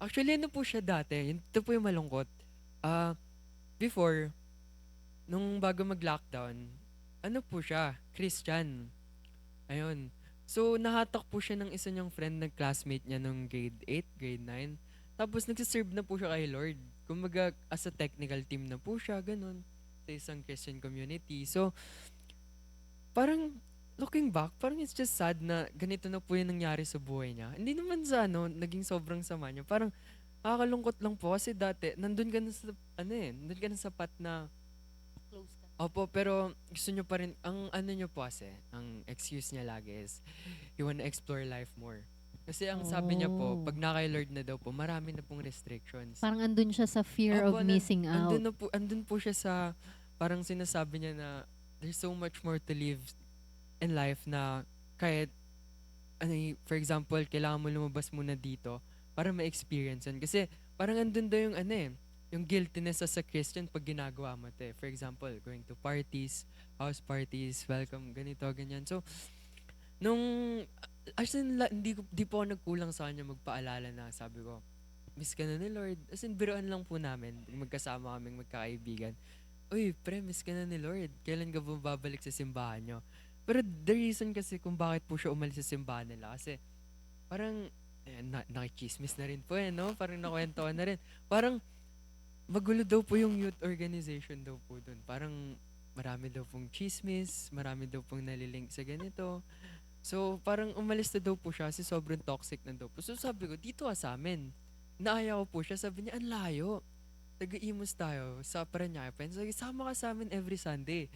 Actually, po siya dati. Ito po yung malungkot. Before, nung bago mag-lockdown, po siya, Christian. Ayun. So, nahatak po siya ng isa niyang friend na classmate niya nung grade 8, grade 9. Tapos, nagsiserve na po siya kay Lord. Kumaga, as a technical team na po siya, ganun, sa isang Christian community. So, parang, looking back, parang it's just sad na ganito na po yung nangyari sa buhay niya. Hindi naman sa naging sobrang sama niya. Parang, nakakalungkot lang po kasi dati, nandun ka na sa, nandun ka na sa pat na, Close ka. opo, pero gusto nyo pa rin, ang niyo po kasi, ang excuse niya lagi is, you wanna explore life more. Kasi ang sabi niya po, pag naka-Lord na daw po, marami na pong restrictions. Parang andun siya sa fear of missing out. Andun po siya sa, parang sinasabi niya na, there's so much more to live in life na kahit, for example, kailangan mo lumabas muna dito para ma-experience yun. Kasi parang andun daw yung ano yung guiltiness as a Christian pag ginagawa mo 'to. For example, going to parties, house parties, welcome, ganito, ganyan. So, nung, as in, di po ako nagkulang sa kanya magpaalala na sabi ko, miss ka na ni Lord. As in, biruan lang po namin, magkasama kaming magkakaibigan. Uy, pre, miss ka na ni Lord. Kailan ka ba babalik sa simbahan nyo? Pero the reason kasi kung bakit po siya umalis sa simbahan nila, kasi parang, nakichismis na rin po no? Parang nakwentuhan na rin. Parang, magulo daw po yung youth organization daw po dun. Parang, marami daw pong chismis, marami daw pong nalilink sa ganito. So, parang umalis na daw po siya kasi sobrang toxic na daw po. So, sabi ko, dito sa amin. Naaya ko po siya. Sabi niya, ang layo. Taga-Imus tayo sa Parañaque. Sabi, sama ka sa amin every Sunday.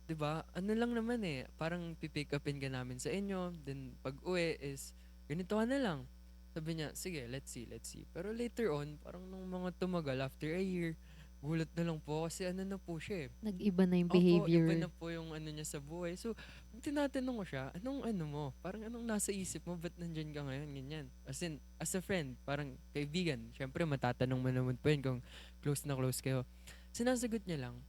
'Di ba? Ano lang naman parang pipick upin ka namin sa inyo. Then, pag uwi is, ganito ka na lang. Sabi niya, sige, let's see. Pero later on, parang nung mga tumagal, after a year, gulat na lang po kasi ano na po siya Nag-iba na yung Opo, behavior. iba na po yung ano niya sa buhay. So, pag tinatanong ko siya, anong ano mo? Parang anong nasa isip mo? Ba't nandyan ka ngayon? Ganyan. As in, as a friend, parang kaibigan. Siyempre, matatanong mo naman po yun kung close na close kayo. Sinasagot niya lang,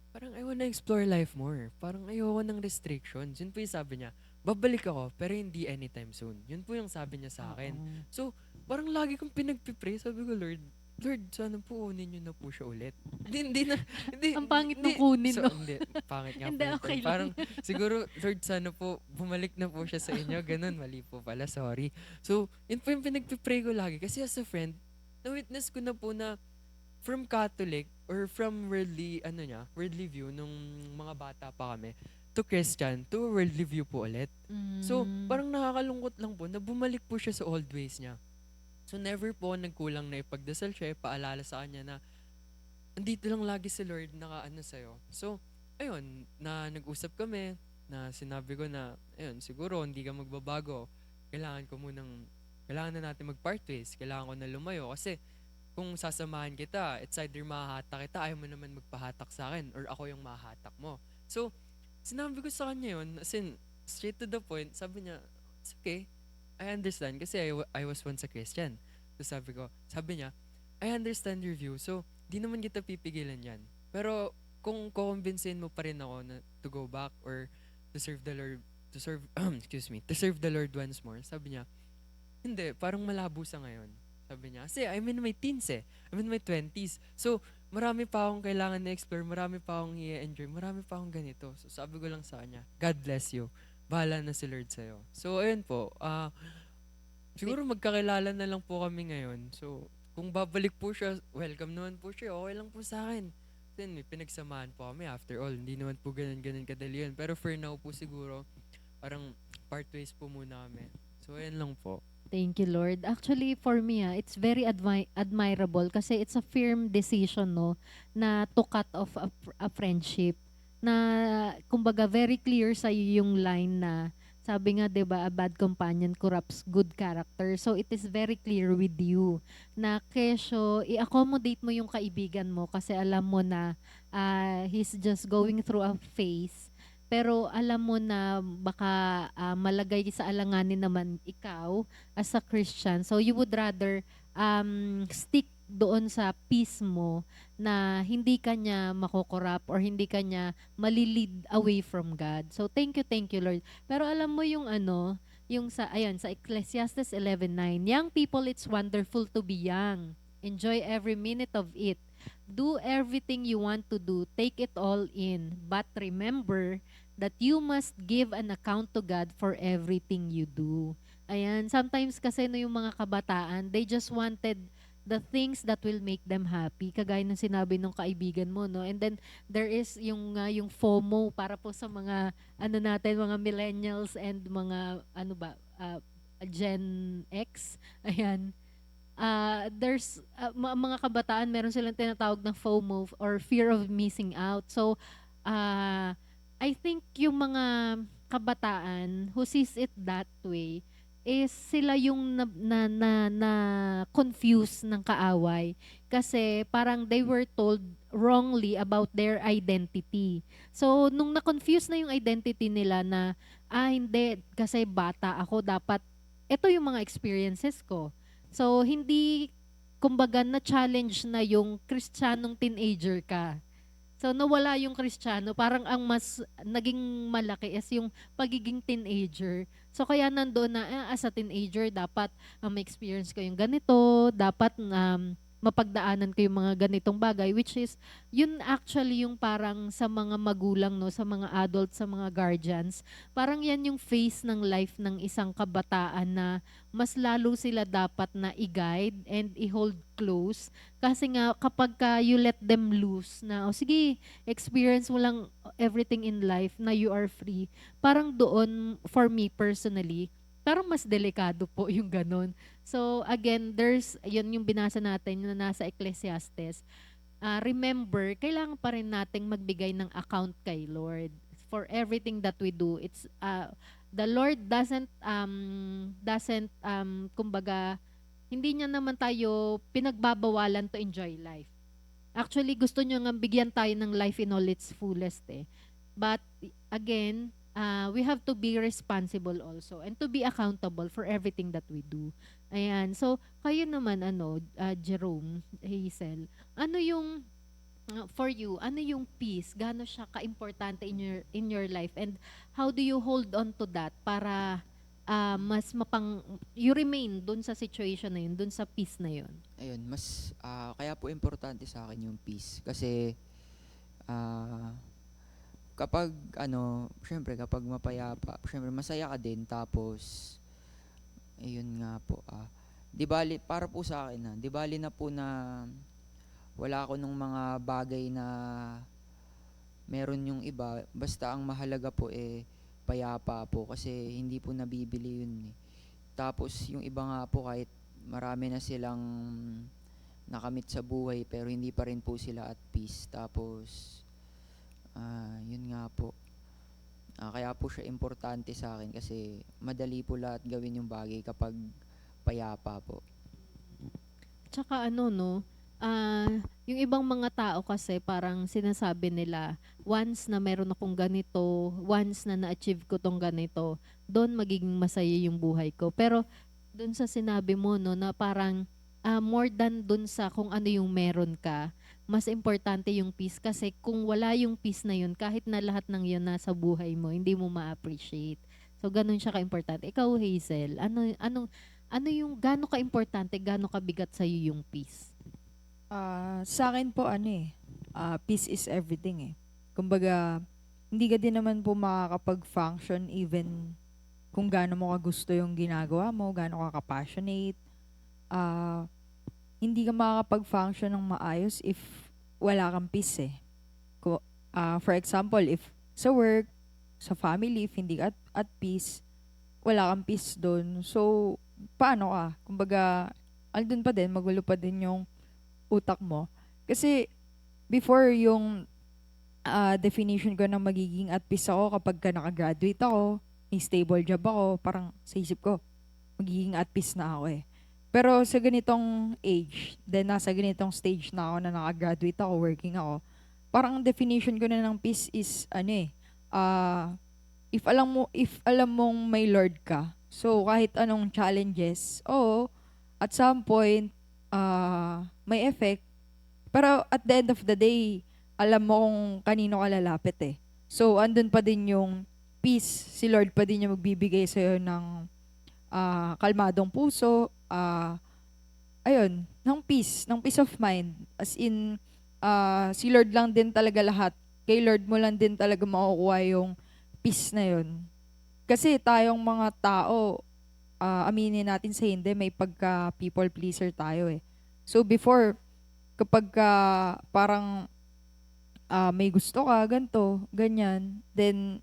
parang I wanna explore life more. Parang ayoko ng restrictions. Yun po yung sabi niya. Babalik ako, pero hindi anytime soon. Yun po yung sabi niya sa akin. Oo. So, parang lagi kong pinagpipray. Sabi ko, Lord, sana po unin niyo na po siya ulit. Hindi na, hindi. Ang pangit hindi. nung kunin, So, no? hindi. Pangit nga Hindi, po. yung okay term. lang. Parang, siguro, Lord, sana po, bumalik na po siya sa inyo. Ganun, mali po pala, sorry. So, yun po yung pinagpipray ko lagi. Kasi as a friend, na-witness ko na po na from Catholic or from worldly view, nung mga bata pa kami, to Christian, to worldly view po ulit. So, parang nakakalungkot lang po na bumalik po siya sa old ways niya. So, never po nagkulang na ipagdasal siya, paalala sa kanya na andito lang lagi si Lord nakaano sa'yo. So, ayun, na nag-usap kami, na sinabi ko na, ayun, siguro hindi ka magbabago. Kailangan na natin mag-part ways. Kailangan ko na lumayo. Kasi, kung sasamahan kita, it's either mahahatak kita, ayaw mo naman magpahatak sa akin, or ako yung mahahatak mo. So, sinabi ko sa kanya yun, as in, straight to the point, sabi niya, it's okay, I understand, kasi I was once a Christian. So sabi niya, I understand your view, so di naman kita pipigilan yan. Pero kung kukumbinsin mo pa rin ako na to go back or to serve the Lord, to serve the Lord once more, sabi niya, hindi, parang malabo sa ngayon. Sabi niya, kasi I'm in my teens I'm in my 20s. So, marami pa akong kailangan na-explore, marami pa akong i-enjoy, marami pa akong ganito. So, sabi ko lang sa kanya, God bless you. Bahala na si Lord sa'yo. So, ayun po. Siguro magkakilala na lang po kami ngayon. So, kung babalik po siya, welcome naman po siya. Okay lang po sa akin. Then, may pinagsamahan po kami. After all, hindi naman po ganun kadali yun. Pero for now po siguro, parang part ways po muna kami. So, ayun lang po. Thank you, Lord. Actually, for me, it's very admirable kasi it's a firm decision, no, na to cut off a friendship. Na, kumbaga, very clear sa yung line na, sabi nga, 'di ba, a bad companion corrupts good character. So, it is very clear with you na kesyo, i-accommodate mo yung kaibigan mo kasi alam mo na he's just going through a phase. Pero alam mo na baka malagay sa alanganin naman ikaw as a Christian. So you would rather stick doon sa peace mo na hindi kanya makokorrupt or hindi kanya malilid away from God. So thank you Lord. Pero alam mo yung yung sa Ecclesiastes 11:9, young people, it's wonderful to be young. Enjoy every minute of it. Do everything you want to do. Take it all in. But remember that you must give an account to God for everything you do. Ayan, sometimes kasi yung mga kabataan, they just wanted the things that will make them happy. Kagaya ng sinabi ng kaibigan mo, no? And then there is yung FOMO para po sa mga mga millennials and mga Gen X. Ayan. There's mga kabataan, meron silang tinatawag na FOMO or fear of missing out. So I think yung mga kabataan who sees it that way is sila yung na confused ng kaaway kasi parang they were told wrongly about their identity. So nung na-confuse na yung identity nila na hindi kasi bata ako, dapat ito yung mga experiences ko. So, hindi, kumbaga, na-challenge na yung Kristiyanong teenager ka. So, nawala yung Kristiyano. Parang ang mas naging malaki is yung pagiging teenager. So, kaya nandoon na, as a teenager, dapat may experience ko yung ganito, dapat mapagdaanan ko yung mga ganitong bagay, which is, yun actually yung parang sa mga magulang, no, sa mga adults, sa mga guardians, parang yan yung phase ng life ng isang kabataan na mas lalo sila dapat na i-guide and i-hold close. Kasi nga, kapag ka you let them loose na, sige, experience mo lang everything in life na you are free, parang doon, for me personally, parang mas delikado po yung ganun. So again, yun yung binasa natin na nasa Ecclesiastes. Remember, kailangan pa rin nating magbigay ng account kay Lord for everything that we do. It's the Lord doesn't kumbaga, hindi niya naman tayo pinagbabawalan to enjoy life. Actually, gusto niya nga bigyan tayo ng life in all its fullest eh. But again, we have to be responsible also and to be accountable for everything that we do. Ayan. So, kayo naman, Jerome, Hazel, ano yung, for you, ano yung peace? Gaano siya ka-importante in your life? And how do you hold on to that para you remain dun sa situation na yun, dun sa peace na yun? Ayun, kaya po importante sa akin yung peace. Kasi, kapag syempre kapag mapayapa, syempre masaya ka din, tapos ayun nga po, di bali para po sa akin, di bali na po na wala ako nung mga bagay na meron yung iba, basta ang mahalaga po payapa po, kasi hindi po nabibili yun eh. Tapos yung iba nga po, kahit marami na silang nakamit sa buhay, pero hindi pa rin po sila at peace. Tapos yun nga po. Kaya po siya importante sa akin, kasi madali po lahat gawin yung bagay kapag payapa po. Tsaka yung ibang mga tao kasi parang sinasabi nila, once na meron akong ganito, once na na-achieve ko tong ganito, doon magiging masaya yung buhay ko. Pero doon sa sinabi mo, no, na parang more than doon sa kung ano yung meron ka, mas importante yung peace, kasi kung wala yung peace na yun, kahit na lahat ng yun nasa buhay mo, hindi mo ma-appreciate. So, ganun siya ka-importante. Ikaw, Hazel, ano yung gaano ka-importante, gaano kabigat sa'yo yung peace? Sa akin po, peace is everything eh. Kumbaga, hindi ka din naman po makakapag-function even kung gaano mo ka gusto yung ginagawa mo, gaano ka ka-passionate. Hindi ka makakapag-function ng maayos if wala kang peace eh. For example, if sa work, sa family, if hindi ka at peace, wala kang peace doon. So, paano ka? Kumbaga, andun pa din, magulo pa din yung utak mo. Kasi, before yung definition ko na magiging at peace ako kapag ka nakagraduate ako, may stable job ako, parang sa isip ko, magiging at peace na ako eh. Pero sa ganitong age, then nasa ganitong stage na ako na nakagraduate ako, working ako, parang ang definition ko na ng peace is, if alam mong may Lord ka, so kahit anong challenges, at some point, may effect, pero at the end of the day, alam mo kung kanino ka lalapit eh. So, andun pa din yung peace, si Lord pa din yung magbibigay sa'yo ng kalmadong puso, ng peace of mind. As in, si Lord lang din talaga lahat. Kay Lord mo lang din talaga makukuha yung peace na yun. Kasi tayong mga tao, aminin natin sa hindi, may pagka people pleaser tayo eh. So before, kapag parang may gusto ka, ganto, ganyan, then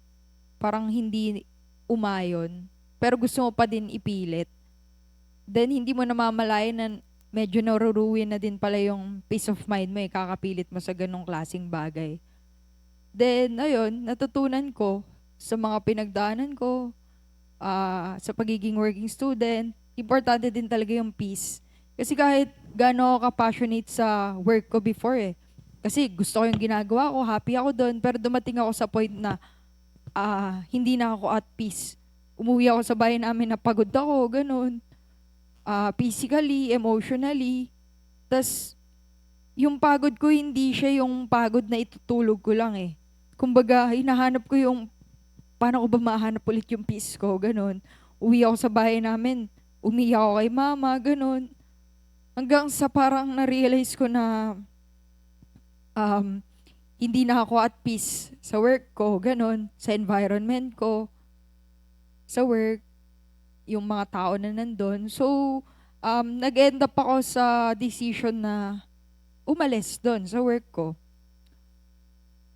parang hindi umayon, pero gusto mo pa din ipilit, then hindi mo namamalayan na medyo naruruwin na din pala yung peace of mind mo kakapilit mo sa ganong klaseng bagay. Then, ayun, natutunan ko sa mga pinagdaanan ko, sa pagiging working student, importante din talaga yung peace. Kasi kahit gaano ako ka-passionate sa work ko before kasi gusto ko yung ginagawa ko, happy ako doon, pero dumating ako sa point na hindi na ako at peace. Umuwi ako sa bahay namin na pagod ako, ganun. physically, emotionally. Tas yung pagod ko hindi siya yung pagod na itutulog ko lang eh. Kumbaga, hinahanap ko yung paano ko ba mahanap ulit yung peace ko, ganun. Uwi ako sa bahay namin, umiyak ako kay mama, ganun. Hanggang sa parang na-realize ko na um, hindi na ako at peace sa work ko, ganun, sa environment ko, sa work, yung mga tao na nandun. So, nag-end up ako sa decision na umalis doon sa work ko.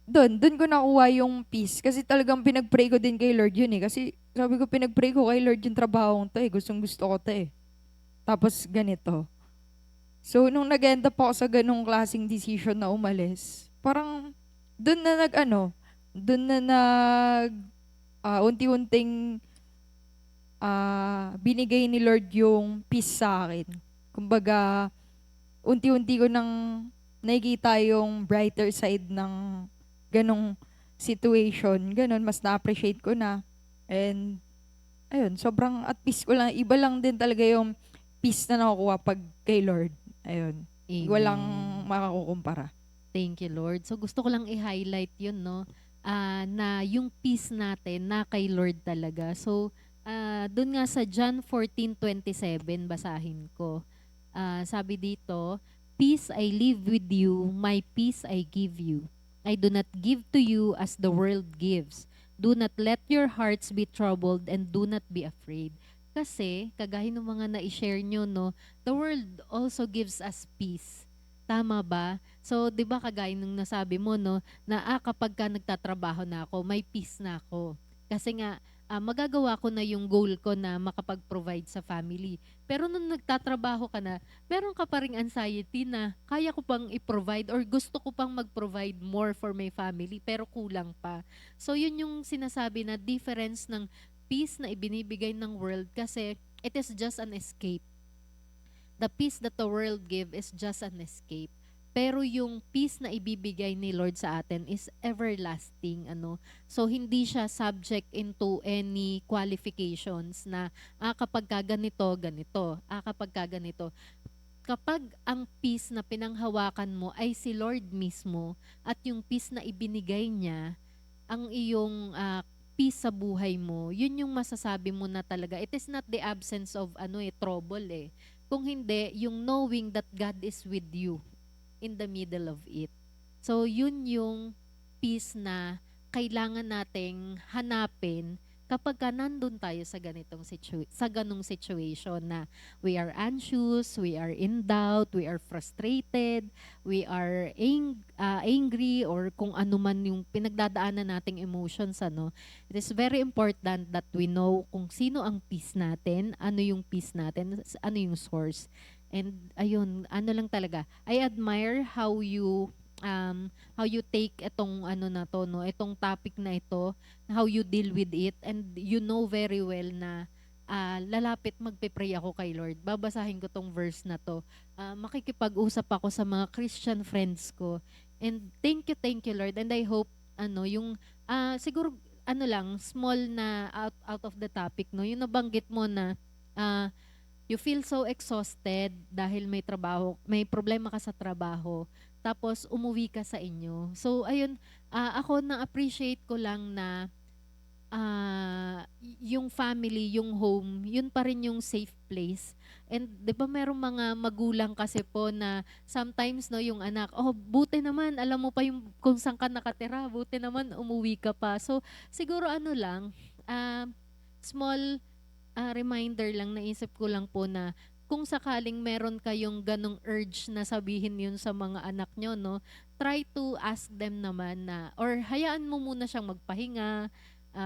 Doon ko nakuha yung peace. Kasi talagang pinag-pray ko din kay Lord yun eh. Kasi sabi ko, pinag-pray ko kay Lord yung trabaho to eh. Gustong gusto ko to eh. Tapos ganito. So, nung nag-end up ako sa ganong klaseng decision na umalis, parang doon na unti-unting binigay ni Lord yung peace sa akin. Kumbaga, unti-unti ko nang nakikita yung brighter side ng ganong situation. Ganon, mas na-appreciate ko na. And, ayun, sobrang at peace ko lang. Iba lang din talaga yung peace na nakukuha pag kay Lord. Ayun. Amen. Walang makakukumpara. Thank you, Lord. So gusto ko lang i-highlight yun, no? Na yung peace natin na kay Lord talaga. So, doon nga sa John 14:27, basahin ko. Sabi dito, "Peace I leave with you, my peace I give you. I do not give to you as the world gives. Do not let your hearts be troubled and do not be afraid." Kasi, kagaya ng mga na-share nyo, no, the world also gives us peace. Tama ba? So, di ba kagaya nung nasabi mo, no, na kapag ka nagtatrabaho na ako, may peace na ako. Kasi nga, magagawa ko na yung goal ko na makapag-provide sa family. Pero nung nagtatrabaho ka na, meron ka pa ring anxiety na kaya ko pang i-provide or gusto ko pang mag-provide more for my family pero kulang pa. So yun yung sinasabi na difference ng peace na ibinibigay ng world kasi it is just an escape. The peace that the world give is just an escape. Pero yung peace na ibibigay ni Lord sa atin is everlasting, ano. So hindi siya subject into any qualifications na kapag ka ganito, ganito. Kapag ka ganito. Kapag ang peace na pinanghawakan mo ay si Lord mismo at yung peace na ibinigay niya, ang iyong peace sa buhay mo, yun yung masasabi mo na talaga. It is not the absence of trouble eh. Kung hindi, yung knowing that God is with you in the middle of it. So, yun yung peace na kailangan nating hanapin kapag ka nandun tayo sa ganong situation na we are anxious, we are in doubt, we are frustrated, we are angry, or kung ano man yung pinagdadaanan nating emotions, ano. It is very important that we know kung sino ang peace natin, ano yung peace natin, ano yung source. And ayun, ano lang talaga. I admire how you take itong itong topic na ito, how you deal with it, and you know very well na lalapit magpe-pray ako kay Lord. Babasahin ko tong verse na to. Makikipag-usap ako sa mga Christian friends ko. And thank you Lord. And I hope yung siguro small na out of the topic, no, yung nabanggit mo na you feel so exhausted dahil may problema ka sa trabaho, tapos umuwi ka sa inyo. So, ayun, ako na-appreciate ko lang na yung family, yung home, yun pa rin yung safe place. And di ba merong mga magulang kasi po na sometimes, no, yung anak, buti naman, alam mo pa yung kung saan ka nakatira, buti naman umuwi ka pa. So, siguro small reminder lang, naisip ko lang po na kung sakaling meron kayong ganong urge na sabihin yun sa mga anak nyo, no, try to ask them naman na, or hayaan mo muna siyang magpahinga,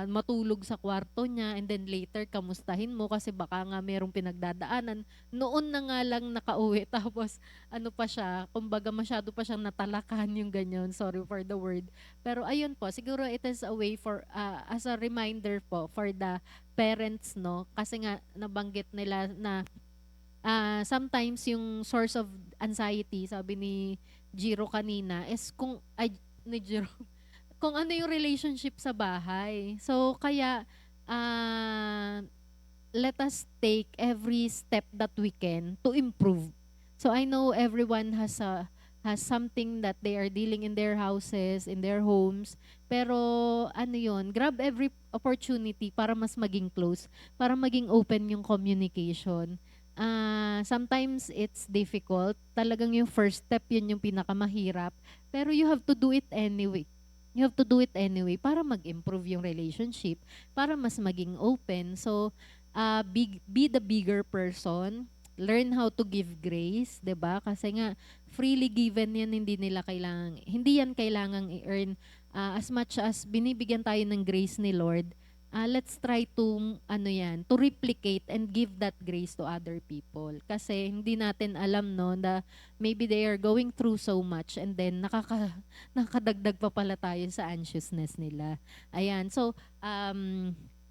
matulog sa kwarto niya, and then later kamustahin mo kasi baka nga merong pinagdadaanan. Noon na nga lang nakauwi, tapos pa siya, kumbaga masyado pa siyang natalakan yung ganyan, sorry for the word. Pero ayun po, siguro it is a way for, as a reminder po for the parents, no, kasi nga nabanggit nila na sometimes yung source of anxiety, sabi ni Jiro kanina, is kung ano yung relationship sa bahay. So, kaya, let us take every step that we can to improve. So I know everyone has something that they are dealing in their houses, in their homes, pero ano yon, grab every opportunity para mas maging close, para maging open yung communication. Sometimes it's difficult. Talagang yung first step, yun yung pinakamahirap. Pero you have to do it anyway. You have to do it anyway para mag-improve yung relationship, para mas maging open. So, be the bigger person. Learn how to give grace, 'di ba? Kasi nga freely given 'yan, hindi yan kailangang i-earn. As much as binibigyan tayo ng grace ni Lord, let's try to to replicate and give that grace to other people. Kasi hindi natin alam no na maybe they are going through so much and then nakakadagdag pa pala tayo sa anxiousness nila. Ayan. So,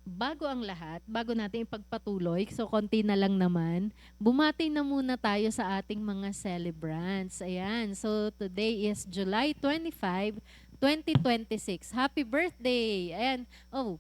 bago ang lahat, bago natin ipagpatuloy, so konti na lang naman, bumati na muna tayo sa ating mga celebrants. Ayan, so today is July 25, 2026. Happy birthday! Ayan,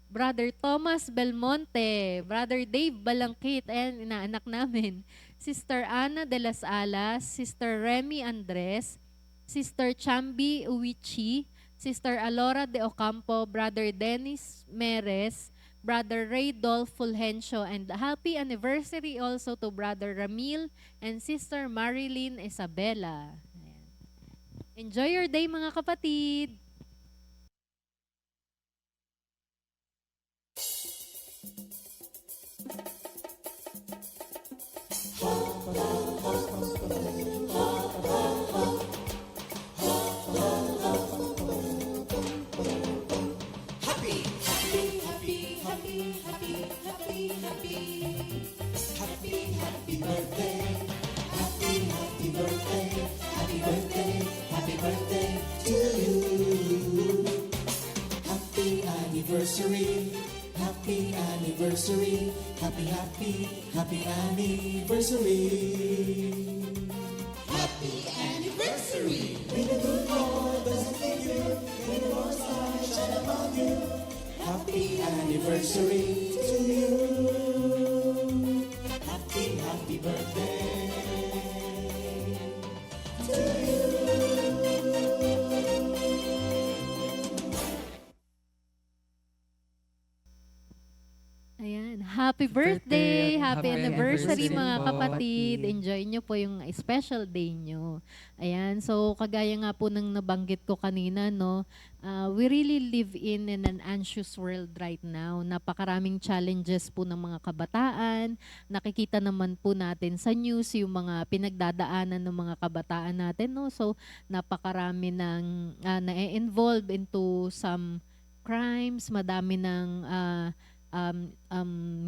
Brother Thomas Belmonte, Brother Dave Balangkit, ayan, inaanak namin. Sister Ana de las Alas, Sister Remy Andres, Sister Chambi Uwichi, Sister Alora de Ocampo, Brother Dennis Meres, Brother Ray Dolph Fulgencio, and happy anniversary also to Brother Ramil and Sister Marilyn Isabella. Ayan. Enjoy your day mga kapatid! Anniversary, happy anniversary, happy anniversary. Happy anniversary. May the good Lord bless and keep you, may the Lord's light shine upon you. Happy anniversary to you. Happy birthday to you. Ayan, happy birthday! Happy Happy anniversary anniversary mga po. kapatid! Enjoy nyo po yung special day nyo. Ayan, so kagaya nga po ng nabanggit ko kanina, no, we really live in an anxious world right now. Napakaraming challenges po ng mga kabataan. Nakikita naman po natin sa news yung mga pinagdadaanan ng mga kabataan natin, no. So napakarami ng na-involve into some crimes, madami ng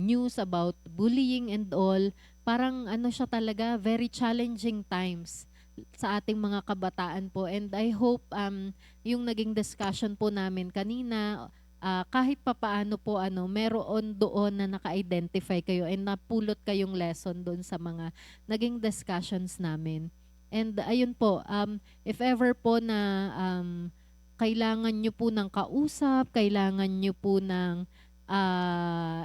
news about bullying and all. Parang siya talaga, very challenging times sa ating mga kabataan po. And I hope yung naging discussion po namin kanina, kahit papaano po meron doon na naka-identify kayo and napulot kayong lesson doon sa mga naging discussions namin. And ayun po, if ever po na kailangan nyo po ng kausap, kailangan nyo po ng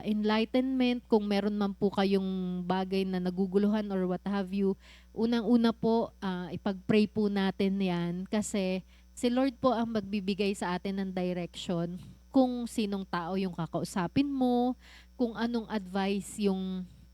enlightenment, kung meron man po kayong bagay na naguguluhan or what have you, unang-una po, ipag-pray po natin yan kasi si Lord po ang magbibigay sa atin ng direction kung sinong tao yung kakausapin mo, kung anong advice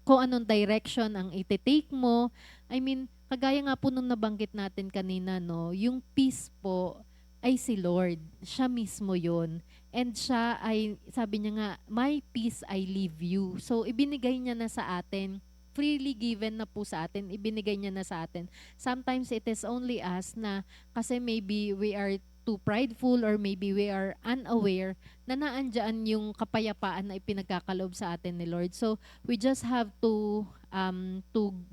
kung anong direction ang iti-take mo. I mean, kagaya nga po nung nabanggit natin kanina, no, yung peace po ay si Lord. Siya mismo yon. And siya ay, sabi niya nga, my peace I leave you. So, ibinigay niya na sa atin, freely given na po sa atin, ibinigay niya na sa atin. Sometimes it is only us na, kasi maybe we are too prideful or maybe we are unaware na naandyan yung kapayapaan na ipinagkakaloob sa atin ni Lord. So, we just have to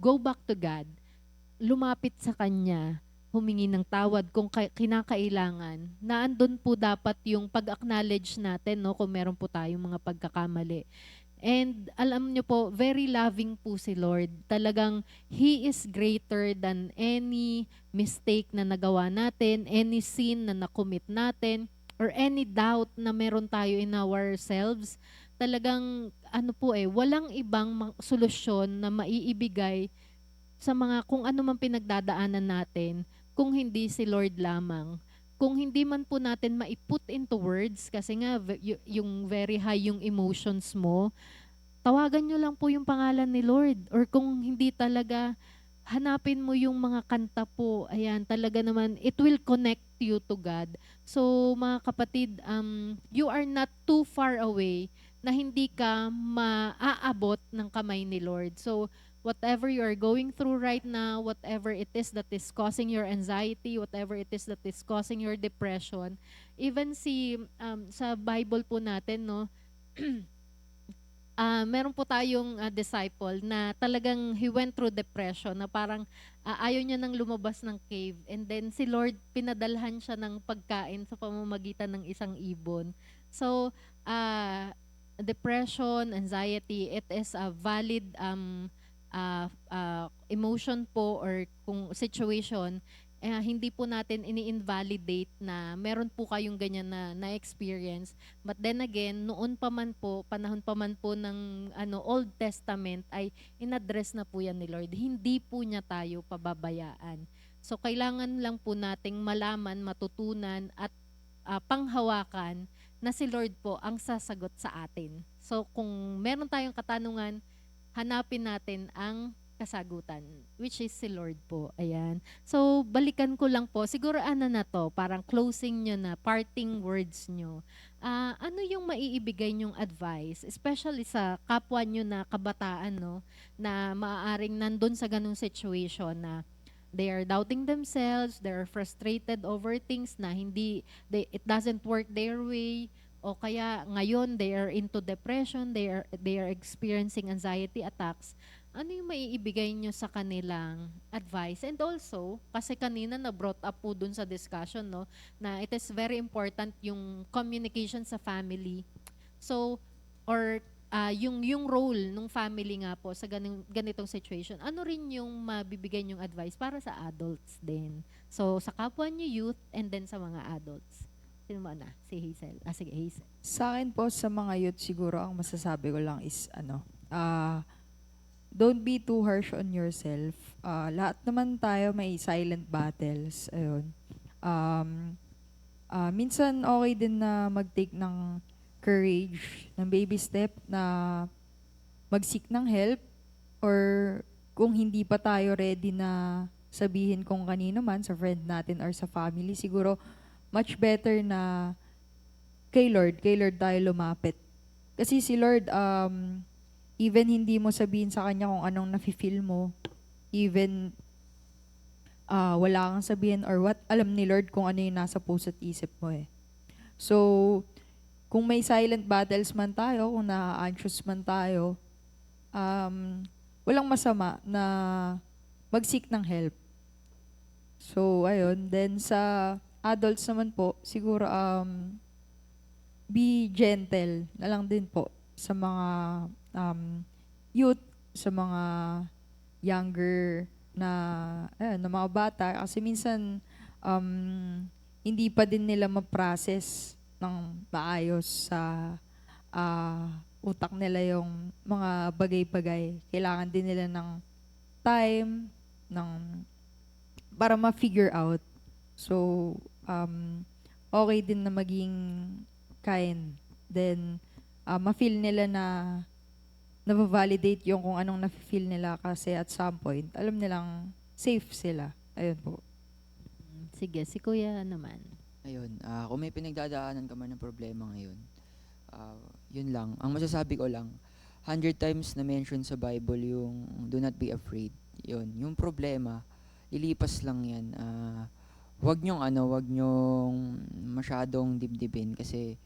go back to God, lumapit sa Kanya, humingi ng tawad kung kinakailangan. Naandun po dapat yung pag-acknowledge natin, no, kung meron po tayong mga pagkakamali. And alam nyo po, very loving po si Lord. Talagang He is greater than any mistake na nagawa natin, any sin na nakomit natin, or any doubt na meron tayo in ourselves. talagang ano po walang ibang solusyon na maiibigay sa mga kung ano man pinagdadaanan natin kung hindi si Lord lamang. Kung hindi man po natin maiput into words, kasi nga yung very high yung emotions mo, tawagan nyo lang po yung pangalan ni Lord. Or kung hindi talaga, hanapin mo yung mga kanta po. Ayan, talaga naman, it will connect you to God. So, mga kapatid, you are not too far away na hindi ka maaabot ng kamay ni Lord. So, whatever you are going through right now, whatever it is that is causing your anxiety, whatever it is that is causing your depression, even sa Bible po natin, no, meron po tayong disciple na talagang he went through depression na parang ayaw niya nang lumabas ng cave, and then si Lord pinadalhan siya ng pagkain sa pamamagitan ng isang ibon. So, depression, anxiety, it is a valid emotion po or kung situation. Hindi po natin ini-invalidate na meron po kayong ganyan na experience. But then again, noon pa man po, panahon pa man po ng Old Testament ay inaddress na po yan ni Lord. Hindi po niya tayo pababayaan. So kailangan lang po nating malaman, matutunan at panghawakan na si Lord po ang sasagot sa atin. So kung meron tayong katanungan, hanapin natin ang kasagutan, which is si Lord po. Ayan. So, balikan ko lang po. Siguro na to, parang closing nyo na, parting words nyo. Ano yung maiibigay nyong advice, especially sa kapwa nyo na kabataan, no, na maaaring nandun sa ganung situation na they are doubting themselves, they are frustrated over things na it doesn't work their way, o kaya ngayon they are into depression, they are experiencing anxiety attacks. Ano yung maiibigay nyo sa kanilang advice? And also, kasi kanina na-brought up po dun sa discussion, no, na it is very important yung communication sa family. So, or yung role ng family nga po sa ganitong situation. Ano rin yung mabibigay nyong advice para sa adults din? So, sa kapwa nyo youth and then sa mga adults. Sino mo na? Si Hazel. Sige, Hazel. Sa akin po, sa mga youth, siguro ang masasabi ko lang is, don't be too harsh on yourself. Lahat naman tayo may silent battles. Ayun. Minsan okay din na mag-take ng courage, ng baby step na mag-seek ng help, or kung hindi pa tayo ready na sabihin kung kanino man, sa friend natin or sa family, siguro much better na kay Lord tayo lumapit. Kasi si Lord, even hindi mo sabihin sa Kanya kung anong nafe-feel mo, even wala kang sabihin or what, alam ni Lord kung ano yung nasa puso't isip mo eh. So, kung may silent battles man tayo, kung na-anxious man tayo, walang masama na mag-seek ng help. So, ayun. Then sa adults naman po, siguro be gentle na lang din po sa mga youth, sa mga younger na mga bata. Kasi minsan, hindi pa din nila ma-process ng maayos sa utak nila yung mga bagay-bagay. Kailangan din nila ng time, para ma-figure out. So, okay din na maging kind. Then, ma-feel nila na na-validate yung kung anong na-feel nila, kasi at some point, alam nilang safe sila. Ayun po. Sige, si Kuya naman. Ayun, kung may pinagdadaanan ka man ng problema ngayon, yun lang. Ang masasabi ko lang, 100 times na mention sa Bible yung do not be afraid. Yun, yung problema, lilipas lang yan. Wag nyong masyadong dibdibin kasi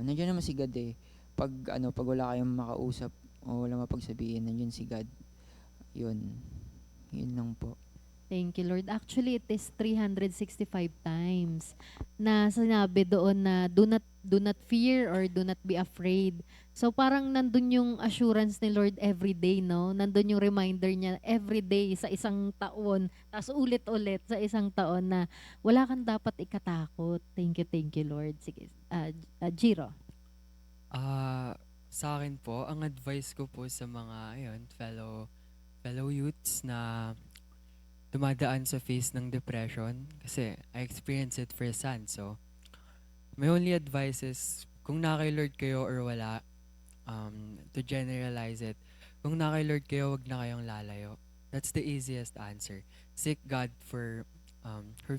nandiyan naman si God eh. Pag wala kayong makausap o wala mapagsabihin, nandiyan si God. Yun lang po. Thank you, Lord. Actually, it is 365 times na sinabi doon na do not fear or do not be afraid. So parang nandun yung assurance ni Lord every day, no? Nandun yung reminder niya every day sa isang taon, tapos ulit-ulit sa isang taon na wala kang dapat ikatakot. Thank you, Lord. Sige, Jiro. Sa akin po, ang advice ko po sa mga ayun, fellow youths na dumadaan sa phase ng depression kasi I experienced it firsthand. So, my only advice is kung na kay Lord kayo or wala, to generalize it, kung na kay Lord kayo, wag na kayong lalayo. That's the easiest answer. Seek God for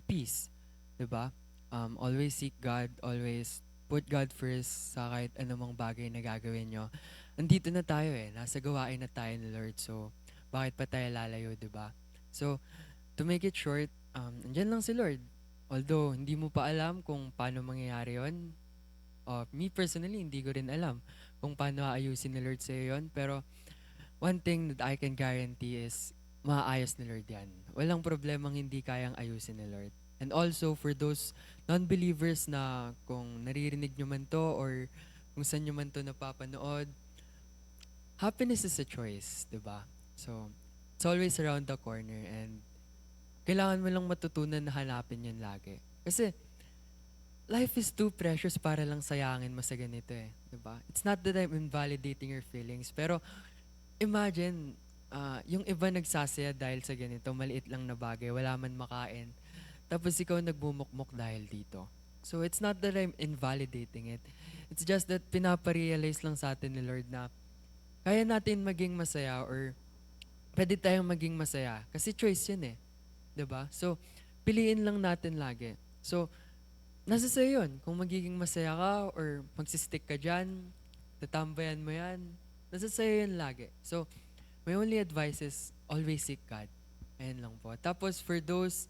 peace. 'Di ba? Always seek God, always put God first sa kahit anumang bagay na gagawin nyo. Andito na tayo nasa gawain na tayo ni Lord. So, bakit pa tayo lalayo, 'di ba? So, to make it short, andyan lang si Lord. Although, hindi mo pa alam kung paano mangyayari yon. Me personally, hindi ko rin alam kung paano aayusin ni Lord sa'yo yun. Pero, one thing that I can guarantee is, maayos ni Lord yan. Walang problemang hindi kayang ayusin ni Lord. And also, for those non-believers na kung naririnig nyo man to or kung saan nyo man to napapanood, happiness is a choice, di ba? So, it's always around the corner and kailangan mo lang matutunan na hanapin yun lagi. Kasi, life is too precious para lang sayangin mo sa ganito diba? It's not that I'm invalidating your feelings, pero imagine, yung iba nagsasaya dahil sa ganito, maliit lang na bagay, wala man makain, tapos ikaw nagbumukmok dahil dito. So it's not that I'm invalidating it. It's just that pinaparealize lang sa atin ni Lord na kaya natin maging masaya or pwede tayong maging masaya. Kasi choice yun diba? So, piliin lang natin lagi. So, nasa sa'yo yun. Kung magiging masaya ka or magsistick ka dyan, tatambayan mo yan, nasa sa'yo yun lagi. So, my only advice is always seek God. Ayan lang po. Tapos, for those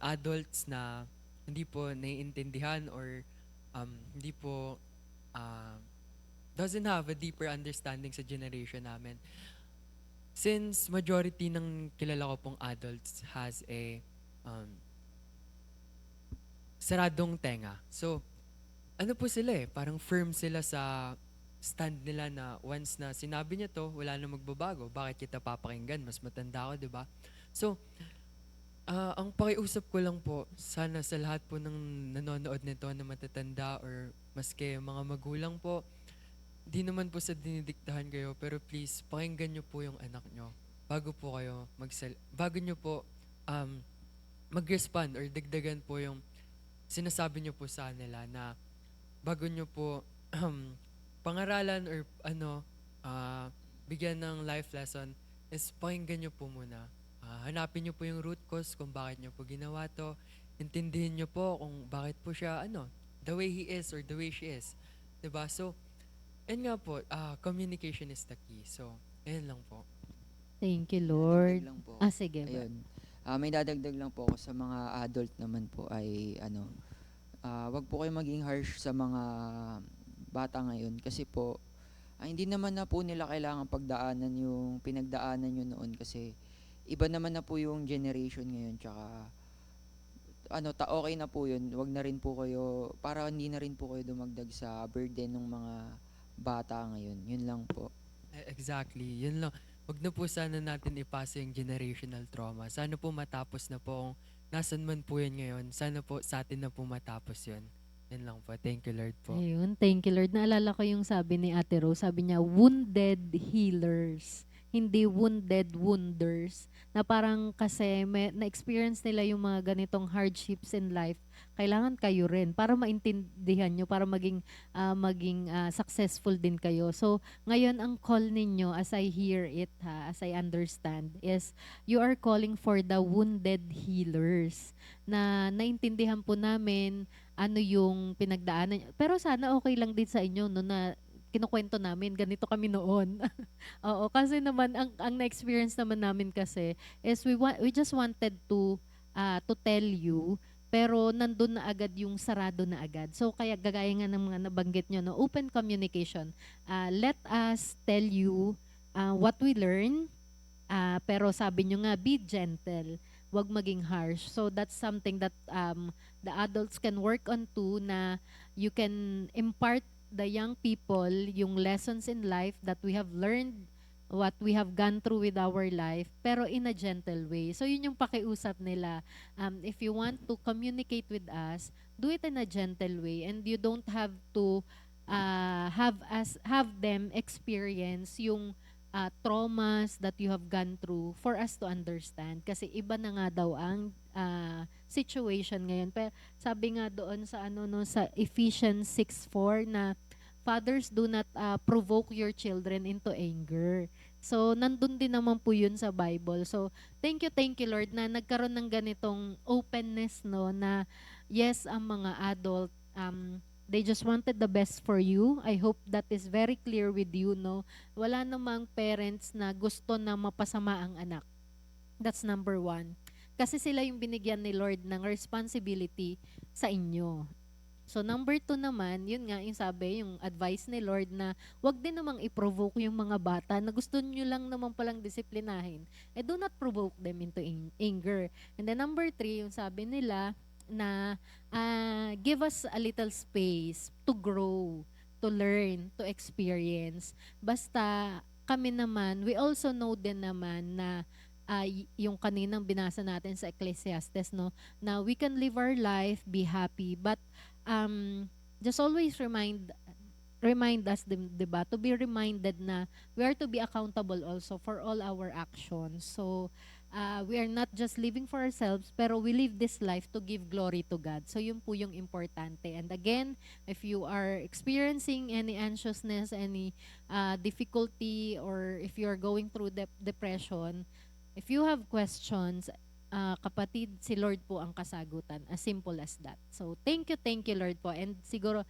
adults na hindi po naiintindihan or hindi po doesn't have a deeper understanding sa generation namin, since majority ng kilala ko pong adults has a saradong tenga. So, ano po sila parang firm sila sa stand nila na once na sinabi niya to, wala na magbabago. Bakit kita papakinggan? Mas matanda ako, di ba? So, ang pakiusap ko lang po, sana sa lahat po ng nanonood nito na matatanda or maski mga magulang po, di naman po sa dinidiktahan kayo, pero please, pakinggan nyo po yung anak nyo bago po kayo bago nyo po mag-respond or dagdagan po yung sinasabi nyo po sa nila na bago nyo po pangaralan or bigyan ng life lesson is pakinggan nyo po muna. Hanapin nyo po yung root cause kung bakit nyo po ginawa to. Intindihin nyo po kung bakit po siya the way he is or the way she is. Diba? So, and nga po, communication is the key. So, ayun lang po. Thank you, Lord. Dadagdag lang po. Sige. Ayun. May dadagdag lang po ako sa mga adult naman po ay wag po kayo maging harsh sa mga bata ngayon kasi po hindi naman na po nila kailangan pagdaanan yung pinagdaanan nyo noon kasi iba naman na po yung generation ngayon tsaka okay na po yun. Wag na rin po kayo para hindi na rin po kayo dumagdag sa burden ng mga bata ngayon. Yun lang po. Exactly. Yun lang. Wag na po sana natin ipasa yung generational trauma. Sana po matapos na po kung nasan man po yun ngayon. Sana po sa atin na po matapos yun. Yun lang po. Thank you, Lord po. Ayun, thank you, Lord. Naalala ko yung sabi ni Ate Rose, sabi niya, wounded healers, hindi wounded wonders. Na parang kasi na-experience nila yung mga ganitong hardships in life, kailangan kayo rin para maintindihan nyo, para maging successful din kayo. So, ngayon ang call ninyo, as I hear it, as I understand, is you are calling for the wounded healers na naintindihan po namin ano yung pinagdaanan. Pero sana okay lang din sa inyo no, na kinukwento namin, ganito kami noon. Oo, kasi naman, ang na-experience naman namin kasi is we just wanted to tell you, pero nandun na agad yung sarado na agad. So, kaya gagaya nga ng mga nabanggit nyo, no, open communication. Let us tell you what we learn, pero sabi nyo nga, be gentle. Wag maging harsh. So, that's something that the adults can work on too, na you can impart the young people yung lessons in life that we have learned, what we have gone through with our life, pero in a gentle way. So yun yung pakiusap nila. If you want to communicate with us, do it in a gentle way and you don't have to have them experience yung traumas that you have gone through for us to understand. Kasi iba na nga daw ang situation ngayon. Pero sabi nga doon sa ano no sa Ephesians 6:4 na fathers, do not provoke your children into anger. So nandun din naman po yun sa Bible. So thank you Lord na nagkaroon ng ganitong openness no na yes ang mga adult they just wanted the best for you. I hope that is very clear with you no. Wala namang parents na gusto na mapasama ang anak. That's number 1. Kasi sila yung binigyan ni Lord ng responsibility sa inyo. So number 2 naman, yun nga yung sabi, yung advice ni Lord na wag din namang i-provoke yung mga bata na gusto nyo lang naman palang disiplinahin. Do not provoke them into anger. And then number 3, yung sabi nila na give us a little space to grow, to learn, to experience. Basta kami naman, we also know din naman na yung kaninang binasa natin sa Ecclesiastes, no, na we can live our life, be happy, but just always remind us, diba, to be reminded na we are to be accountable also for all our actions. So, we are not just living for ourselves, pero we live this life to give glory to God. So, yun po yung importante. And again, if you are experiencing any anxiousness, any difficulty, or if you are going through depression, if you have questions, kapatid, si Lord po ang kasagutan. As simple as that. So, thank you Lord po. And siguro,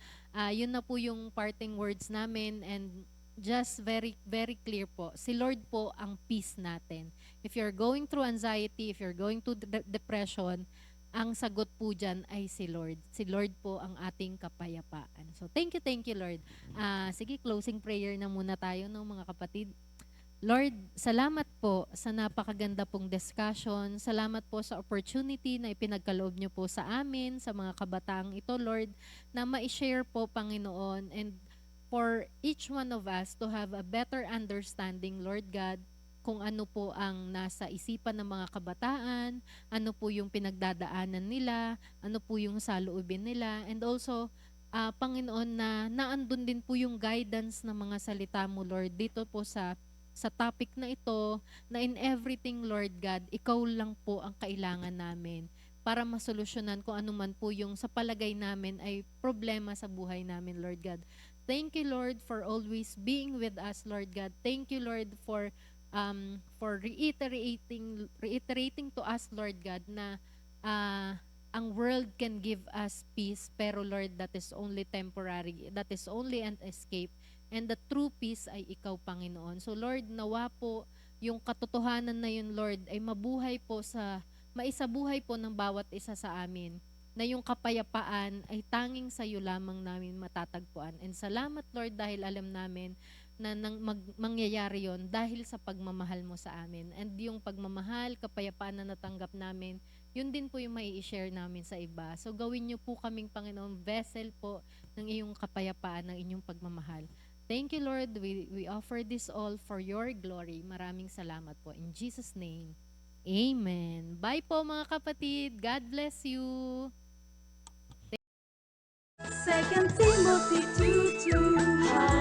yun na po yung parting words namin and just very, very clear po. Si Lord po ang peace natin. If you're going through anxiety, if you're going through depression, ang sagot po dyan ay si Lord. Si Lord po ang ating kapayapaan. So, thank you Lord. Sige, closing prayer na muna tayo, no, mga kapatid. Lord, salamat po sa napakaganda pong discussion. Salamat po sa opportunity na ipinagkaloob niyo po sa amin, sa mga kabataang ito, Lord, na ma-share po, Panginoon, and for each one of us to have a better understanding, Lord God, kung ano po ang nasa isipan ng mga kabataan, ano po yung pinagdadaanan nila, ano po yung saloobin nila, and also, Panginoon, na naandun din po yung guidance ng mga salita mo, Lord, dito po sa topic na ito, na in everything, Lord God, ikaw lang po ang kailangan namin para masolusyonan kung ano man po yung sa palagay namin ay problema sa buhay namin, Lord God. Thank you, Lord, for always being with us, Lord God. Thank you, Lord, for reiterating to us, Lord God, na ang world can give us peace, pero Lord, that is only temporary. That is only an escape. And the true peace ay ikaw, Panginoon. So Lord, nawa po yung katotohanan na yun, Lord, ay maisabuhay po ng bawat isa sa amin, na yung kapayapaan ay tanging sa iyo lamang namin matatagpuan. And salamat, Lord, dahil alam namin na mangyayari yon dahil sa pagmamahal mo sa amin. And yung pagmamahal, kapayapaan na natanggap namin, yun din po yung mai-share namin sa iba. So gawin niyo po kaming, Panginoon, vessel po ng iyong kapayapaan, ng inyong pagmamahal. Thank you, Lord. We offer this all for your glory. Maraming salamat po. In Jesus' name, amen. Bye po, mga kapatid. God bless you. 2 Timothy 2:2.